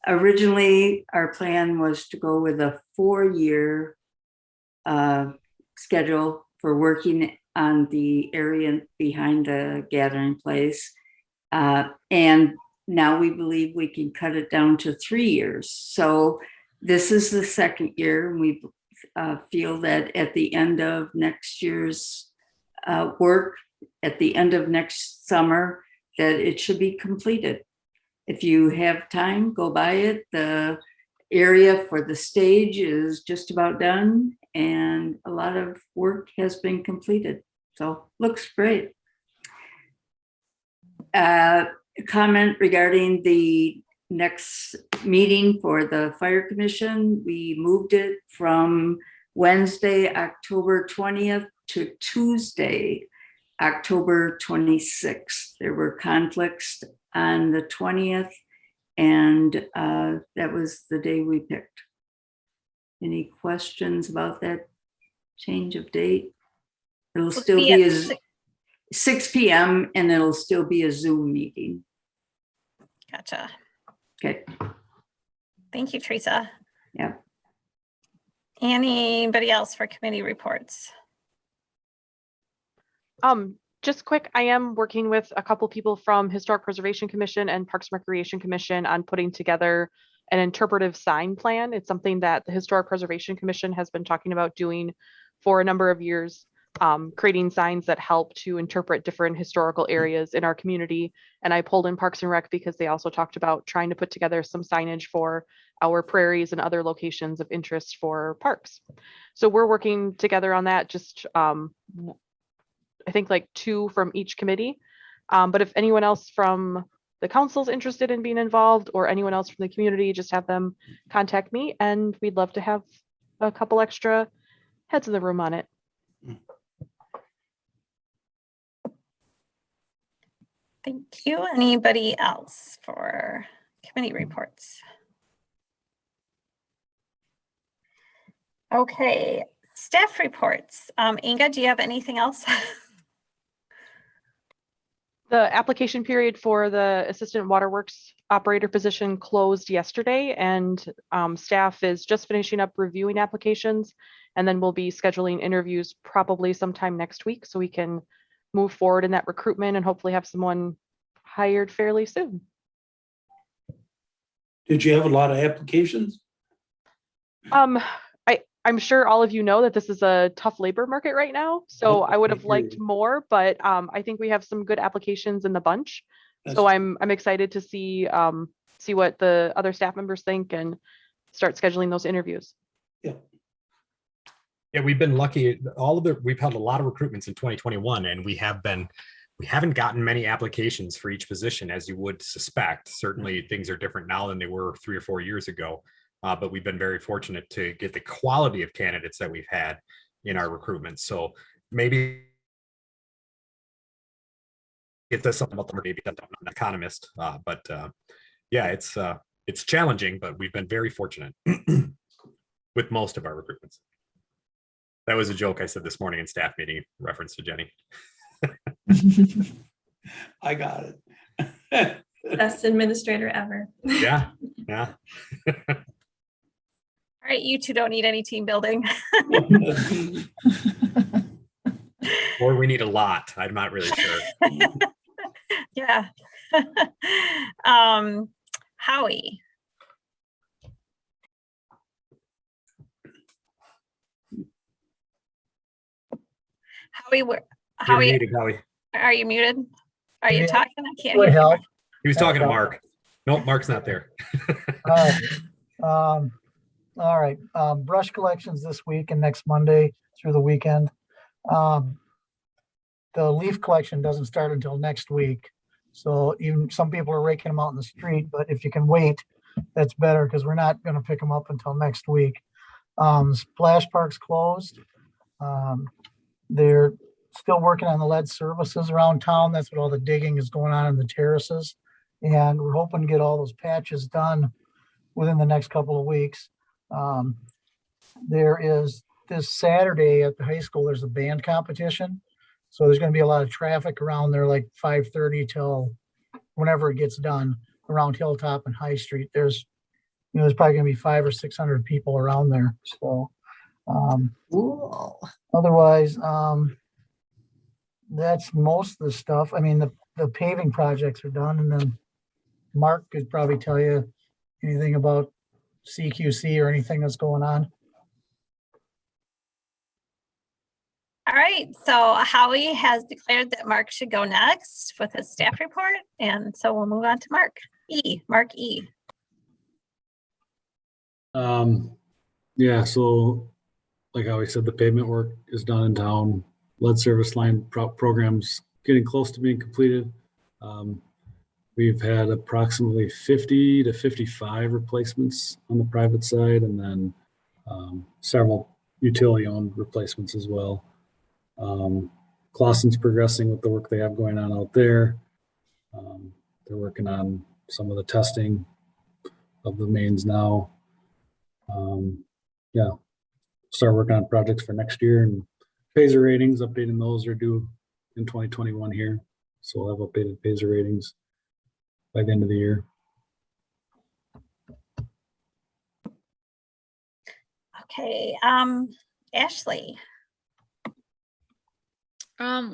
Speaker 6: originally our plan was to go with a 4-year schedule for working on the area behind the gathering place. And now we believe we can cut it down to 3 years. So this is the 2nd year. And we feel that at the end of next year's work, at the end of next summer, that it should be completed. If you have time, go by it. The area for the stage is just about done, and a lot of work has been completed. So looks great. Comment regarding the next meeting for the Fire Commission. We moved it from Wednesday, October 20th to Tuesday, October 26th. There were conflicts on the 20th, and that was the day we picked. Any questions about that change of date? It'll still be a 6 p.m. and it'll still be a Zoom meeting.
Speaker 1: Gotcha.
Speaker 6: Okay.
Speaker 1: Thank you, Teresa.
Speaker 6: Yeah.
Speaker 1: Anybody else for committee reports?
Speaker 5: Just quick, I am working with a couple people from Historic Preservation Commission and Parks and Recreation Commission on putting together an interpretive sign plan. It's something that the Historic Preservation Commission has been talking about doing for a number of years, creating signs that help to interpret different historical areas in our community. And I pulled in Parks and Rec because they also talked about trying to put together some signage for our prairies and other locations of interest for parks. So we're working together on that, just I think like 2 from each committee. But if anyone else from the council's interested in being involved, or anyone else from the community, just have them contact me, and we'd love to have a couple extra heads in the room on it.
Speaker 1: Thank you. Anybody else for committee reports? Okay, staff reports. Inga, do you have anything else?
Speaker 5: The application period for the assistant waterworks operator position closed yesterday, and staff is just finishing up reviewing applications. And then we'll be scheduling interviews probably sometime next week so we can move forward in that recruitment and hopefully have someone hired fairly soon.
Speaker 10: Did you have a lot of applications?
Speaker 5: I'm sure all of you know that this is a tough labor market right now. So I would have liked more, but I think we have some good applications in the bunch. So I'm excited to see what the other staff members think and start scheduling those interviews.
Speaker 8: Yeah, we've been lucky. We've had a lot of recruitments in 2021, and we haven't gotten many applications for each position, as you would suspect. Certainly things are different now than they were 3 or 4 years ago. But we've been very fortunate to get the quality of candidates that we've had in our recruitment. So maybe if there's something about them, maybe I'm not an economist, but yeah, it's challenging, but we've been very fortunate with most of our recruitments. That was a joke I said this morning in staff meeting, in reference to Jenny.
Speaker 10: I got it.
Speaker 2: Best administrator ever.
Speaker 8: Yeah.
Speaker 1: All right, you two don't need any team building.
Speaker 8: Or we need a lot. I'm not really sure.
Speaker 1: Yeah. Howie.
Speaker 8: You're
Speaker 1: Howie,
Speaker 8: muted, Howie.
Speaker 1: are you muted? Are you
Speaker 11: Yeah.
Speaker 1: talking? I can't
Speaker 11: Would
Speaker 1: hear you.
Speaker 11: help.
Speaker 8: He was talking to Mark. Nope, Mark's not there.
Speaker 11: All right. Brush collections this week and next Monday through the weekend. The leaf collection doesn't start until next week. So even some people are raking them out in the street, but if you can wait, that's better because we're not going to pick them up until next week. Splash Park's closed. They're still working on the lead services around town. That's what all the digging is going on in the terraces. And we're hoping to get all those patches done within the next couple of weeks. There is this Saturday at the high school, there's a band competition. So there's going to be a lot of traffic around there, like 5:30 till whenever it gets done around Hilltop and High Street. There's probably going to be 500 or 600 people around there. So otherwise, that's most of the stuff. I mean, the paving projects are done, and then Mark could probably tell you anything about CQC or anything that's going on.
Speaker 1: All right, so Howie has declared that Mark should go next with his staff report. And so we'll move on to Mark E.
Speaker 13: Yeah, so like how we said, the pavement work is done in town. Lead service line programs getting close to being completed. We've had approximately 50 to 55 replacements on the private side, and then several utility-owned replacements as well. Clausen's progressing with the work they have going on out there. They're working on some of the testing of the mains now. Yeah, start working on projects for next year, and Phaser ratings, updating those are due in 2021 here. So we'll have updated Phaser ratings by the end of the year.
Speaker 1: Okay, Ashley.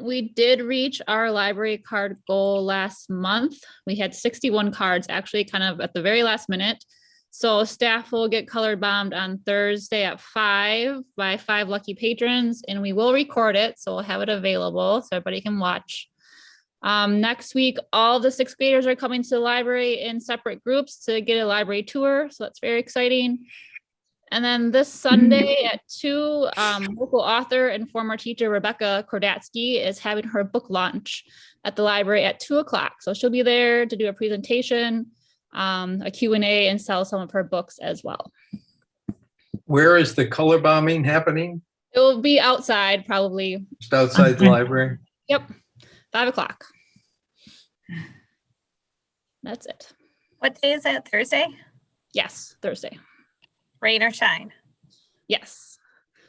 Speaker 14: We did reach our library card goal last month. We had 61 cards, actually kind of at the very last minute. So staff will get color bombed on Thursday at 5 by 5 lucky patrons, and we will record it. So we'll have it available so everybody can watch. Next week, all the 6th graders are coming to the library in separate groups to get a library tour. So that's very exciting. And then this Sunday at 2, local author and former teacher Rebecca Kordatsky is having her book launch at the library at 2 o'clock. So she'll be there to do a presentation, a Q&A, and sell some of her books as well.
Speaker 7: Where is the color bombing happening?
Speaker 14: It will be outside, probably.
Speaker 7: Just outside the library?
Speaker 14: Yep, 5 o'clock. That's it.
Speaker 1: What day is that? Thursday?
Speaker 14: Yes, Thursday.
Speaker 1: Rain or shine?
Speaker 14: Yes.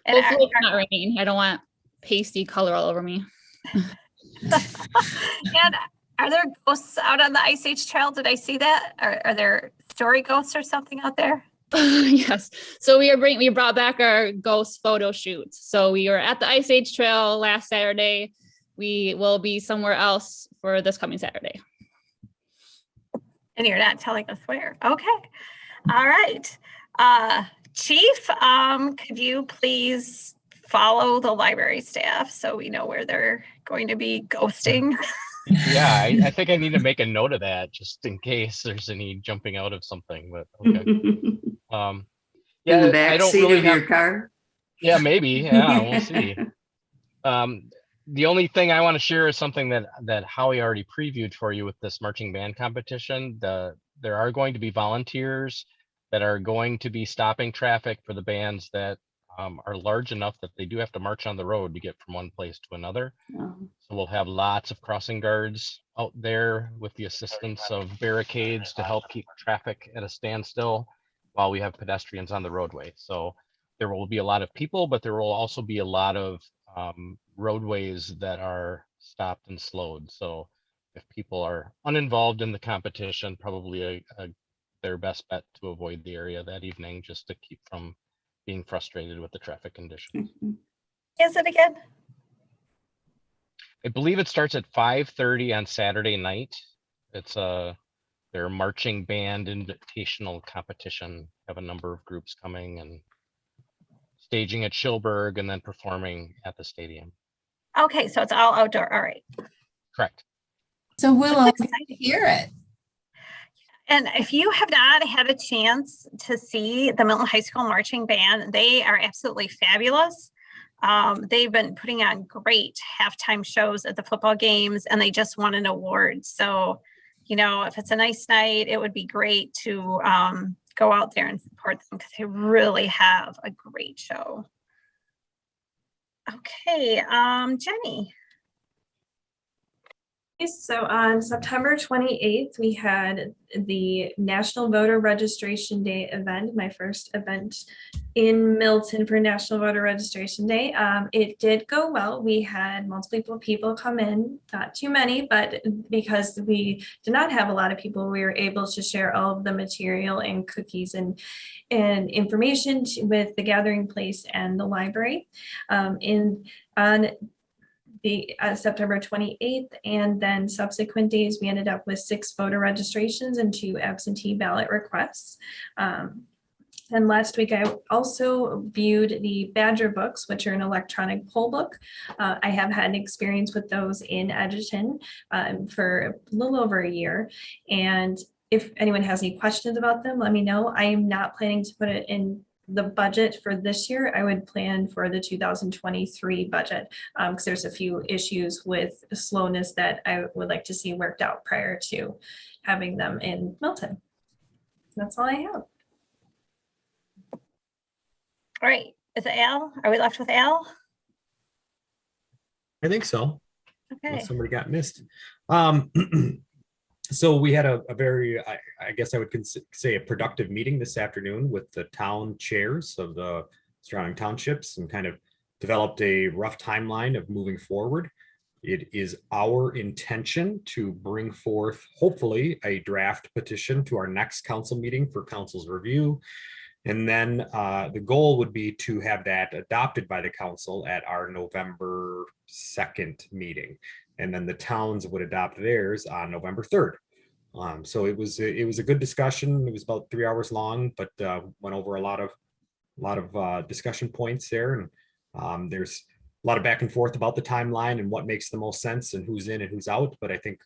Speaker 1: And
Speaker 14: hopefully it's not raining. I don't want pasty color all over me.
Speaker 1: And Are there ghosts out on the Ice Age Trail? Did I see that? Are there story ghosts or something out there?
Speaker 14: Yes. So we brought back our ghost photo shoots. So we were at the Ice Age Trail last Saturday. We will be somewhere else for this coming Saturday.
Speaker 1: And you're not telling us where. Okay. All right. Chief, could you please follow the library staff so we know where they're going to be ghosting?
Speaker 12: Yeah, I think I need to make a note of that just in case there's any jumping out of something, but okay.
Speaker 6: In
Speaker 12: Yeah,
Speaker 6: the
Speaker 12: I
Speaker 6: back
Speaker 12: don't
Speaker 6: seat
Speaker 12: really
Speaker 6: of
Speaker 12: have,
Speaker 6: your car?
Speaker 12: yeah, maybe, yeah, we'll see. The only thing I want to share is something that Howie already previewed for you with this marching band competition. There are going to be volunteers that are going to be stopping traffic for the bands that are large enough that they do have to march on the road to get from one place to another.
Speaker 6: Oh.
Speaker 12: So we'll have lots of crossing guards out there with the assistance of barricades to help keep traffic at a standstill while we have pedestrians on the roadway. So there will be a lot of people, but there will also be a lot of roadways that are stopped and slowed. So if people are uninvolved in the competition, probably their best bet to avoid the area that evening, just to keep from being frustrated with the traffic conditions.
Speaker 1: Is it again?
Speaker 12: I believe it starts at 5:30 on Saturday night. It's their marching band invitational competition. Have a number of groups coming and staging at Schilberg and then performing at the stadium.
Speaker 1: Okay, so it's all outdoor. All right.
Speaker 12: Correct.
Speaker 3: So we'll all
Speaker 1: That's exciting.
Speaker 3: hear it.
Speaker 1: And if you have not had a chance to see the Milton High School Marching Band, they are absolutely fabulous. They've been putting on great halftime shows at the football games, and they just won an award. So, you know, if it's a nice night, it would be great to go out there and support them because they really have a great show. Okay, Jenny.
Speaker 2: So on September 28th, we had the National Voter Registration Day event, my first event in Milton for National Voter Registration Day. It did go well. We had multiple people come in, not too many, but because we did not have a lot of people, we were able to share all of the material and cookies and information with the gathering place and the library. On the September 28th, and then subsequent days, we ended up with 6 voter registrations and 2 absentee ballot requests. And last week, I also viewed the Badger books, which are an electronic poll book. I have had experience with those in Edgerton for a little over a year. And if anyone has any questions about them, let me know. I am not planning to put it in the budget for this year. I would plan for the 2023 budget because there's a few issues with slowness that I would like to see worked out prior to having them in Milton. That's all I have.
Speaker 1: All right, is it Al? Are we left with Al?
Speaker 8: I think so.
Speaker 1: Okay.
Speaker 8: Unless somebody got missed. So we had a very, I guess I would say a productive meeting this afternoon with the town chairs of the surrounding townships and kind of developed a rough timeline of moving forward. It is our intention to bring forth, hopefully, a draft petition to our next council meeting for council's review. And then the goal would be to have that adopted by the council at our November 2nd meeting. And then the towns would adopt theirs on November 3rd. So it was a good discussion. It was about 3 hours long, but went over a lot of discussion points there. And there's a lot of back and forth about the timeline and what makes the most sense and who's in and who's out. But I think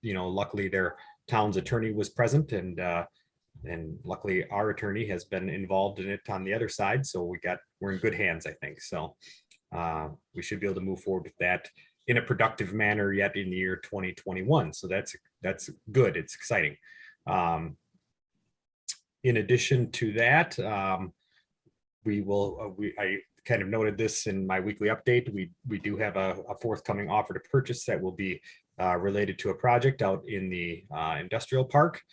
Speaker 8: luckily their town's attorney was present, and luckily our attorney has been involved in it on the other side. So we're in good hands, I think. So we should be able to move forward with that in a productive manner yet in the year 2021. So that's good. It's exciting. In addition to that, I kind of noted this in my weekly update. We do have a forthcoming offer to purchase that will be related to a project out in the industrial park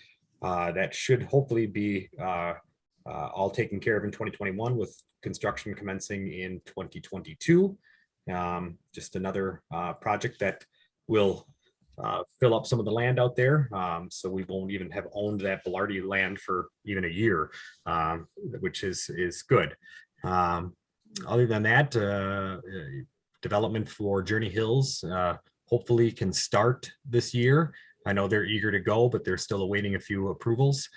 Speaker 8: that should hopefully be all taken care of in 2021 with construction commencing in 2022. Just another project that will fill up some of the land out there. So we won't even have owned that Belardi land for even a year, which is good. Other than that, development for Journey Hills hopefully can start this year. I know they're eager to go, but they're still awaiting a few approvals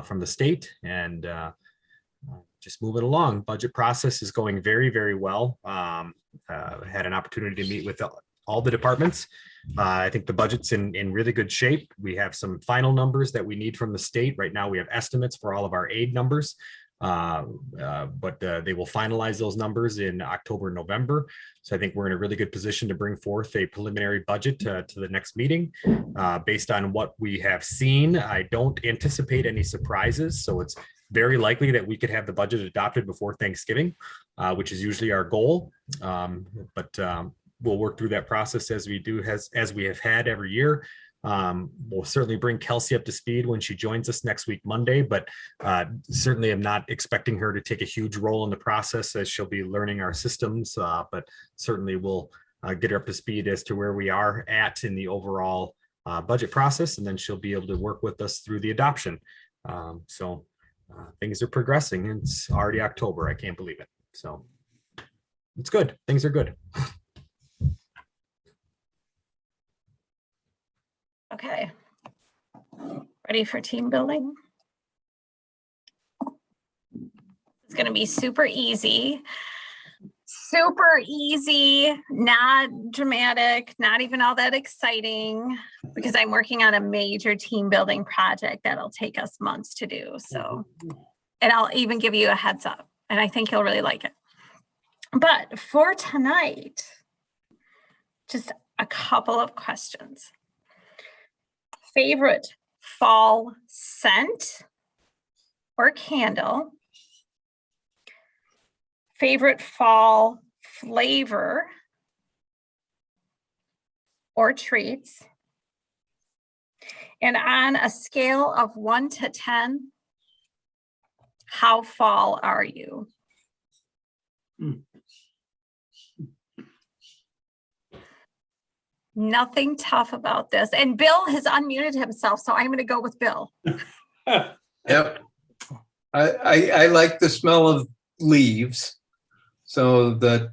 Speaker 8: from the state, and just moving along. Budget process is going very, very well. Had an opportunity to meet with all the departments. I think the budget's in really good shape. We have some final numbers that we need from the state. Right now, we have estimates for all of our aid numbers, but they will finalize those numbers in October, November. So I think we're in a really good position to bring forth a preliminary budget to the next meeting. Based on what we have seen, I don't anticipate any surprises. So it's very likely that we could have the budget adopted before Thanksgiving, which is usually our goal. But we'll work through that process as we have had every year. We'll certainly bring Kelsey up to speed when she joins us next week, Monday, but certainly am not expecting her to take a huge role in the process as she'll be learning our systems, but certainly we'll get her up to speed as to where we are at in the overall budget process, and then she'll be able to work with us through the adoption. So things are progressing. It's already October. I can't believe it. So it's good. Things are good.
Speaker 1: Okay. Ready for team building? It's going to be super easy. Super easy, not dramatic, not even all that exciting, because I'm working on a major team building project that'll take us months to do. So, and I'll even give you a heads up, and I think you'll really like it. But for tonight, just a couple of questions. Favorite fall scent or candle? Favorite fall flavor or treats? And on a scale of 1 to 10, how fall are you? Nothing tough about this. And Bill has unmuted himself, so I'm going to go with Bill.
Speaker 7: Yep. I like the smell of leaves. So that,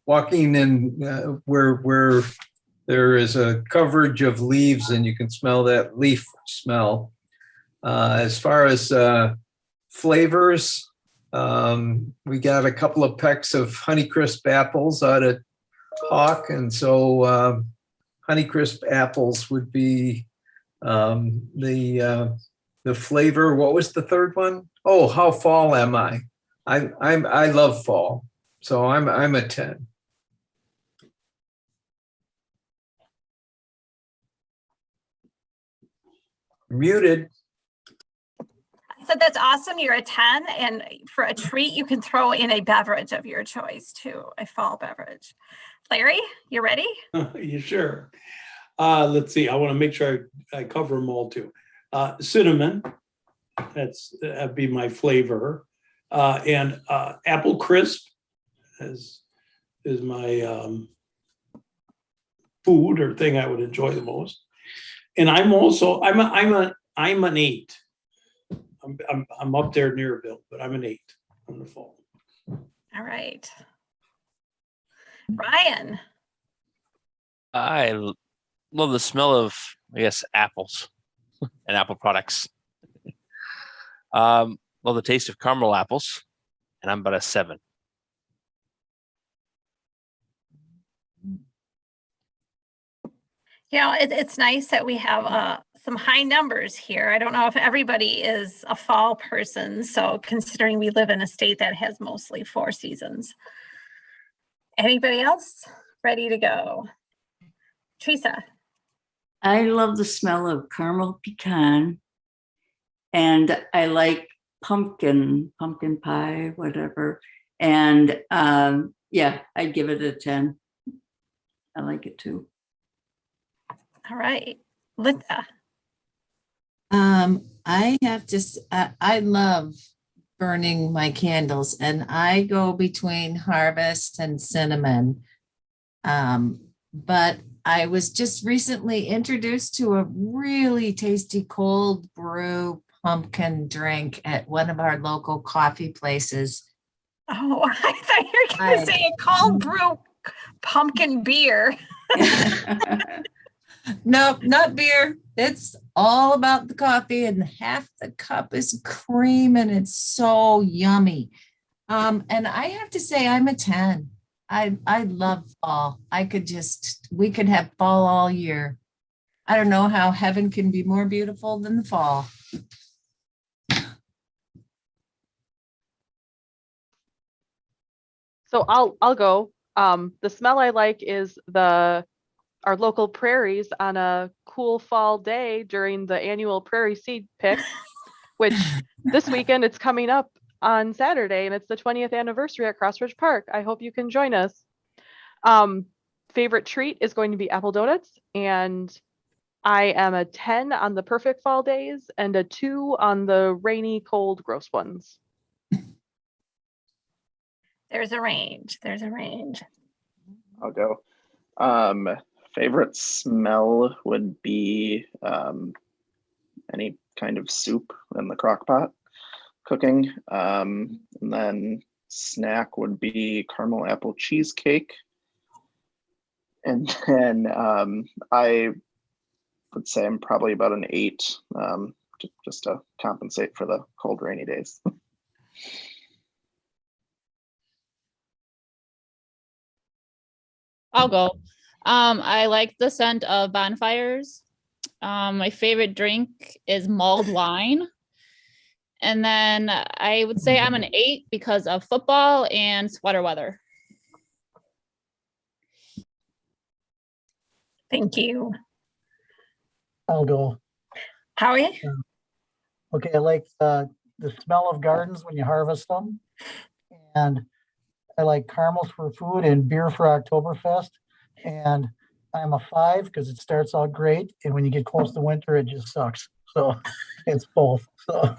Speaker 7: walking in where there is a coverage of leaves and you can smell that leaf smell. As far as flavors, we got a couple of pecks of Honeycrisp apples out at Hawk. And so Honeycrisp apples would be the flavor. What was the third one? Oh, how fall am I? I love fall. So I'm a 10. Muted.
Speaker 1: So that's awesome. You're a 10. And for a treat, you can throw in a beverage of your choice too, a fall beverage. Larry, you ready?
Speaker 10: You sure? Let's see. I want to make sure I cover them all too. Cinnamon, that'd be my flavor. And apple crisp is my food or thing I would enjoy the most. And I'm an 8. I'm up there near Bill, but I'm an 8 on the fall.
Speaker 1: All right. Ryan.
Speaker 4: I love the smell of, I guess, apples and apple products. Love the taste of caramel apples, and I'm about a 7.
Speaker 1: It's nice that we have some high numbers here. I don't know if everybody is a fall person, so considering we live in a state that has mostly 4 seasons. Anybody else ready to go? Teresa.
Speaker 6: I love the smell of caramel pecan, and I like pumpkin pie, whatever. And I'd give it a 10. I like it too.
Speaker 1: All right, Linda.
Speaker 3: I have to, I love burning my candles, and I go between harvest and cinnamon. But I was just recently introduced to a really tasty cold brew pumpkin drink at one of our local coffee places.
Speaker 1: Oh, I thought you were going to say a cold brew pumpkin beer.
Speaker 3: No, not beer. It's all about the coffee, and half the cup is cream, and it's so yummy. And I have to say, I'm a 10. I love fall. We could have fall all year. I don't know how heaven can be more beautiful than the fall.
Speaker 5: So I'll go. The smell I like is our local prairies on a cool fall day during the annual prairie seed pick, which this weekend it's coming up on Saturday, and it's the 20th anniversary at Crossridge Park. I hope you can join us. Favorite treat is going to be apple donuts, and I am a 10 on the perfect fall days and a 2 on the rainy, cold, gross ones.
Speaker 1: There's a range. There's a range.
Speaker 15: I'll go. Favorite smell would be any kind of soup in the crock pot cooking. And then snack would be caramel apple cheesecake. And then I would say I'm probably about an 8, just to compensate for the cold, rainy days.
Speaker 14: I'll go. I like the scent of bonfires. My favorite drink is mulled wine. And then I would say I'm an 8 because of football and sweater weather.
Speaker 1: Thank you.
Speaker 11: I'll go.
Speaker 1: Howie?
Speaker 11: Okay, I like the smell of gardens when you harvest them. And I like caramels for food and beer for Oktoberfest. And I'm a 5 because it starts out great. And when you get close to winter, it just sucks. So it's both. So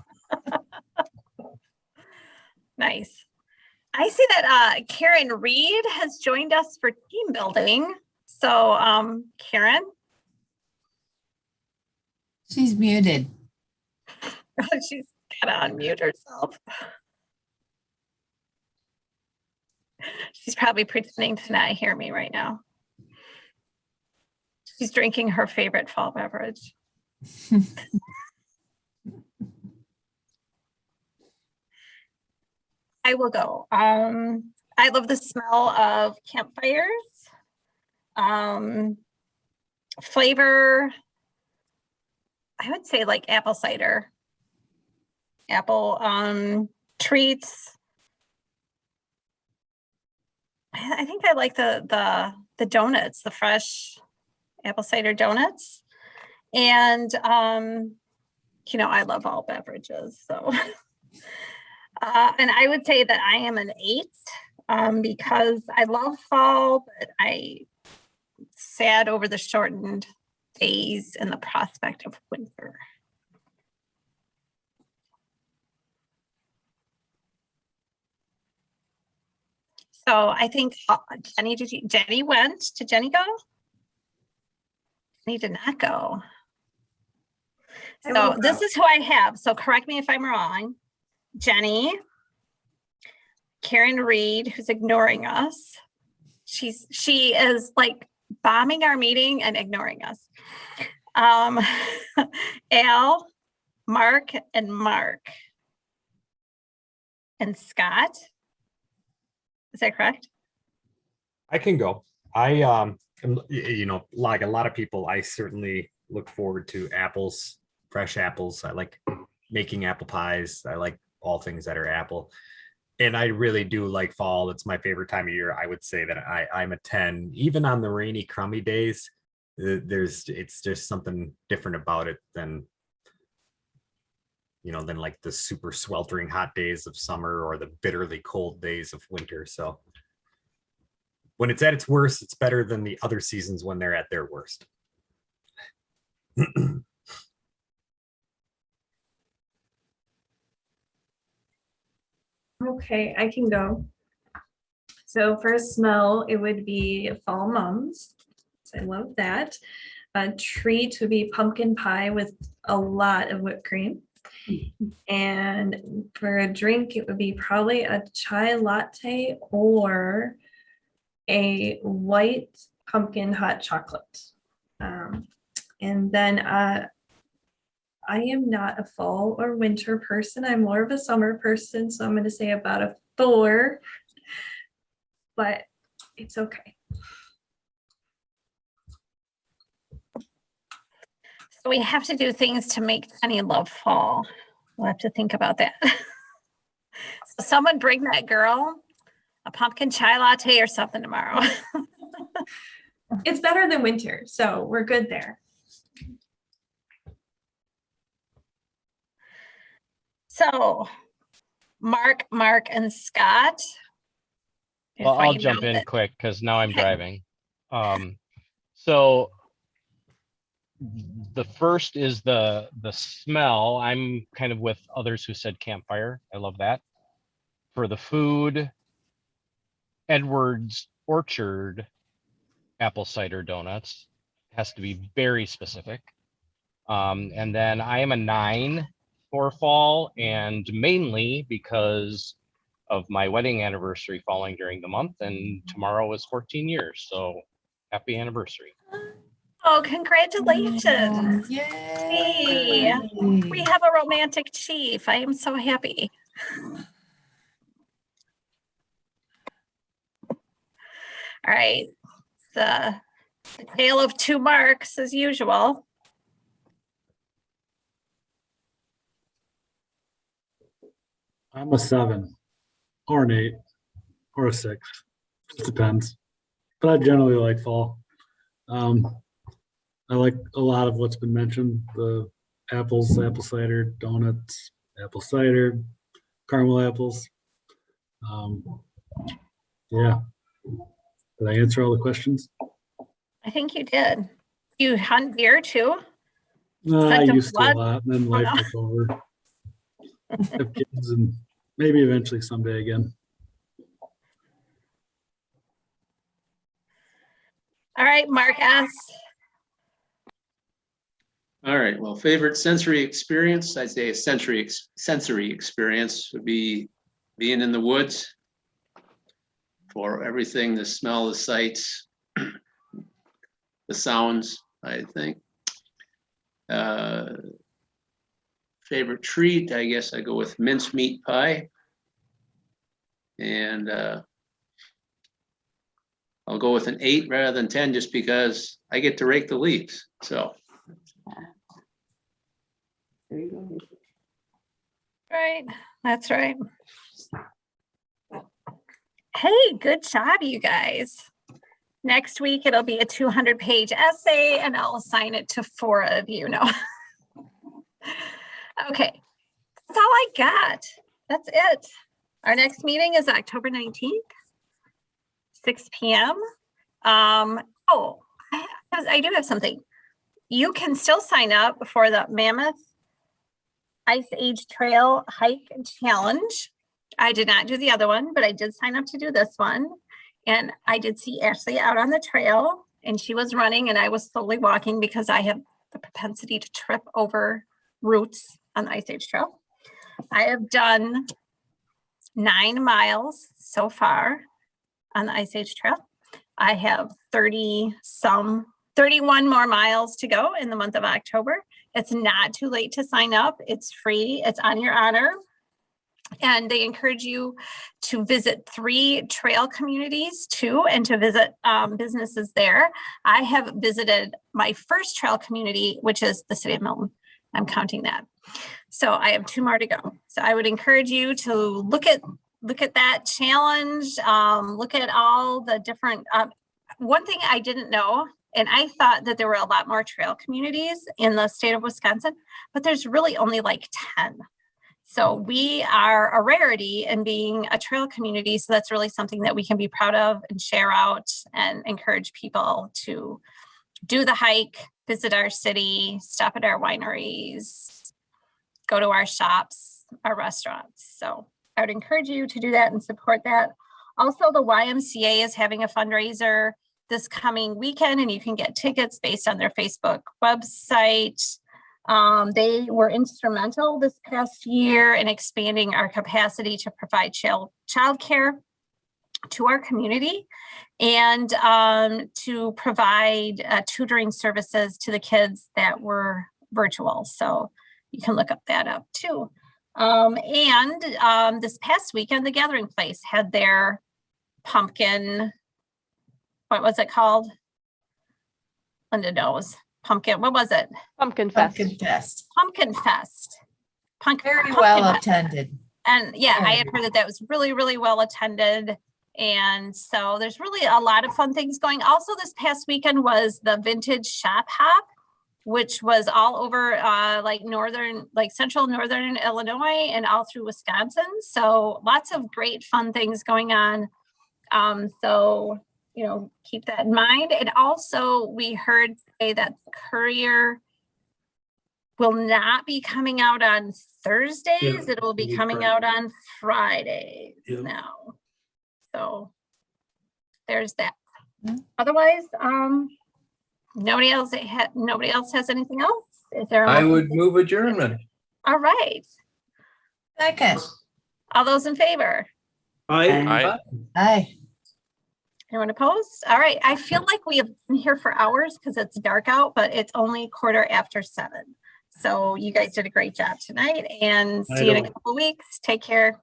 Speaker 1: Nice. I see that Karen Reed has joined us for team building. So Karen,
Speaker 3: She's muted.
Speaker 1: she's got to unmute herself. She's probably pretending to not hear me right now. She's drinking her favorite fall beverage. I will go. I love the smell of campfires. Flavor, I would say like apple cider, apple treats. I think I like the donuts, the fresh apple cider donuts. And I love all beverages, so and I would say that I am an 8 because I love fall, but I sad over the shortened days and the prospect of winter. So I think Jenny went. Did Jenny go? Jenny did not go. So this is who I have. So correct me if I'm wrong. Jenny, Karen Reed, who's ignoring us. She is like bombing our meeting and ignoring us. Al, Mark, and Scott. Is that correct?
Speaker 8: I can go. Like a lot of people, I certainly look forward to apples, fresh apples. I like making apple pies. I like all things that are apple. And I really do like fall. It's my favorite time of year. I would say that I'm a 10. Even on the rainy, crummy days, it's just something different about it than like the super sweltering hot days of summer or the bitterly cold days of winter. So when it's at its worst, it's better than the other seasons when they're at their worst.
Speaker 2: Okay, I can go. So for a smell, it would be fall mums. So I love that. A treat would be pumpkin pie with a lot of whipped cream. And for a drink, it would be probably a chai latte or a white pumpkin hot chocolate. And then I am not a fall or winter person. I'm more of a summer person. So I'm going to say about a 4, but it's okay.
Speaker 1: So we have to do things to make Penny love fall. We'll have to think about that. So someone bring that girl a pumpkin chai latte or something tomorrow.
Speaker 2: It's better than winter, so we're good there.
Speaker 1: So Mark, and Scott.
Speaker 12: Well,
Speaker 1: If I
Speaker 12: I'll jump
Speaker 1: know
Speaker 12: in
Speaker 1: that-
Speaker 12: quick because now I'm
Speaker 1: Okay.
Speaker 12: driving. So the first is the smell. I'm kind of with others who said campfire. I love that. For the food, Edward's Orchard apple cider donuts has to be very specific. And then I am a 9 for fall, and mainly because of my wedding anniversary falling during the month, and tomorrow is 14 years. So happy anniversary.
Speaker 1: Oh, congratulations.
Speaker 3: Yay.
Speaker 1: Hey, we have a romantic chief. I am so happy. All right. The tale of 2 Marks as usual.
Speaker 13: I'm a 7 or an 8 or a 6. Just depends. But I generally like fall. I like a lot of what's been mentioned, the apples, apple cider, donuts, apple cider, caramel apples. Yeah. Did I answer all the questions?
Speaker 1: I think you did. You hunt deer too?
Speaker 13: I
Speaker 1: Scent of
Speaker 13: used to
Speaker 1: blood?
Speaker 13: a lot, and then
Speaker 1: Oh,
Speaker 13: life
Speaker 1: no.
Speaker 13: took over. Have kids, and maybe eventually someday again.
Speaker 1: All right, Mark S.
Speaker 9: All right, well, favorite sensory experience, I'd say a sensory experience would be being in the woods for everything, the smell, the sights, the sounds, I think. Favorite treat, I guess I go with mincemeat pie. And I'll go with an 8 rather than 10 just because I get to rake the leaves, so.
Speaker 6: There you go.
Speaker 1: Right, that's right. Hey, good job, you guys. Next week, it'll be a 200-page essay, and I'll assign it to 4 of you. No. Okay, that's all I got. That's it. Our next meeting is October 19th, 6 p.m. Oh, I do have something. You can still sign up for the Mammoth Ice Age Trail Hike Challenge. I did not do the other one, but I did sign up to do this one. And I did see Ashley out on the trail, and she was running and I was slowly walking because I have the propensity to trip over roots on the Ice Age Trail. I have done 9 miles so far on the Ice Age Trail. I have 31 more miles to go in the month of October. It's not too late to sign up. It's free. It's on your honor. And they encourage you to visit 3 trail communities too, and to visit businesses there. I have visited my first trail community, which is the city of Milton. I'm counting that. So I have 2 more to go. So I would encourage you to look at that challenge, look at all the different, one thing I didn't know, and I thought that there were a lot more trail communities in the state of Wisconsin, but there's really only like 10. So we are a rarity in being a trail community. So that's really something that we can be proud of and share out and encourage people to do the hike, visit our city, stop at our wineries, go to our shops, our restaurants. So I would encourage you to do that and support that. Also, the YMCA is having a fundraiser this coming weekend, and you can get tickets based on their Facebook website. They were instrumental this past year in expanding our capacity to provide childcare to our community and to provide tutoring services to the kids that were virtual. So you can look that up too. This past weekend, the Gathering Place had their pumpkin, what was it called? Linda knows. Pumpkin, what was it?
Speaker 5: Pumpkin Fest.
Speaker 3: Pumpkin Fest.
Speaker 1: Pumpkin Fest.
Speaker 3: Very
Speaker 1: Pumpkin
Speaker 3: well
Speaker 1: Fest.
Speaker 3: attended.
Speaker 1: And yeah, I
Speaker 3: Very
Speaker 1: had heard that that was really, really well attended. And so there's really a lot of fun things going. Also, this past weekend was the Vintage Shop Hop, which was all over central northern Illinois and all through Wisconsin. So lots of great fun things going on. So, you know, keep that in mind. And also we heard say that Courier will not be coming out on Thursdays.
Speaker 10: Yeah,
Speaker 1: It will be
Speaker 10: it'll be
Speaker 1: coming
Speaker 10: Friday.
Speaker 1: out on Fridays
Speaker 10: Yeah.
Speaker 1: now. So there's that.
Speaker 3: Yeah.
Speaker 1: Otherwise, nobody else has anything else? Is there?
Speaker 7: I would move adjournment.
Speaker 1: All right.
Speaker 3: Second.
Speaker 1: All those in favor?
Speaker 10: I,
Speaker 3: Aye.
Speaker 1: Anyone opposed? All right. I feel like we have been here for hours because it's dark out, but it's only 7:15. So you guys did a great job tonight, and see you in a couple of weeks. Take care.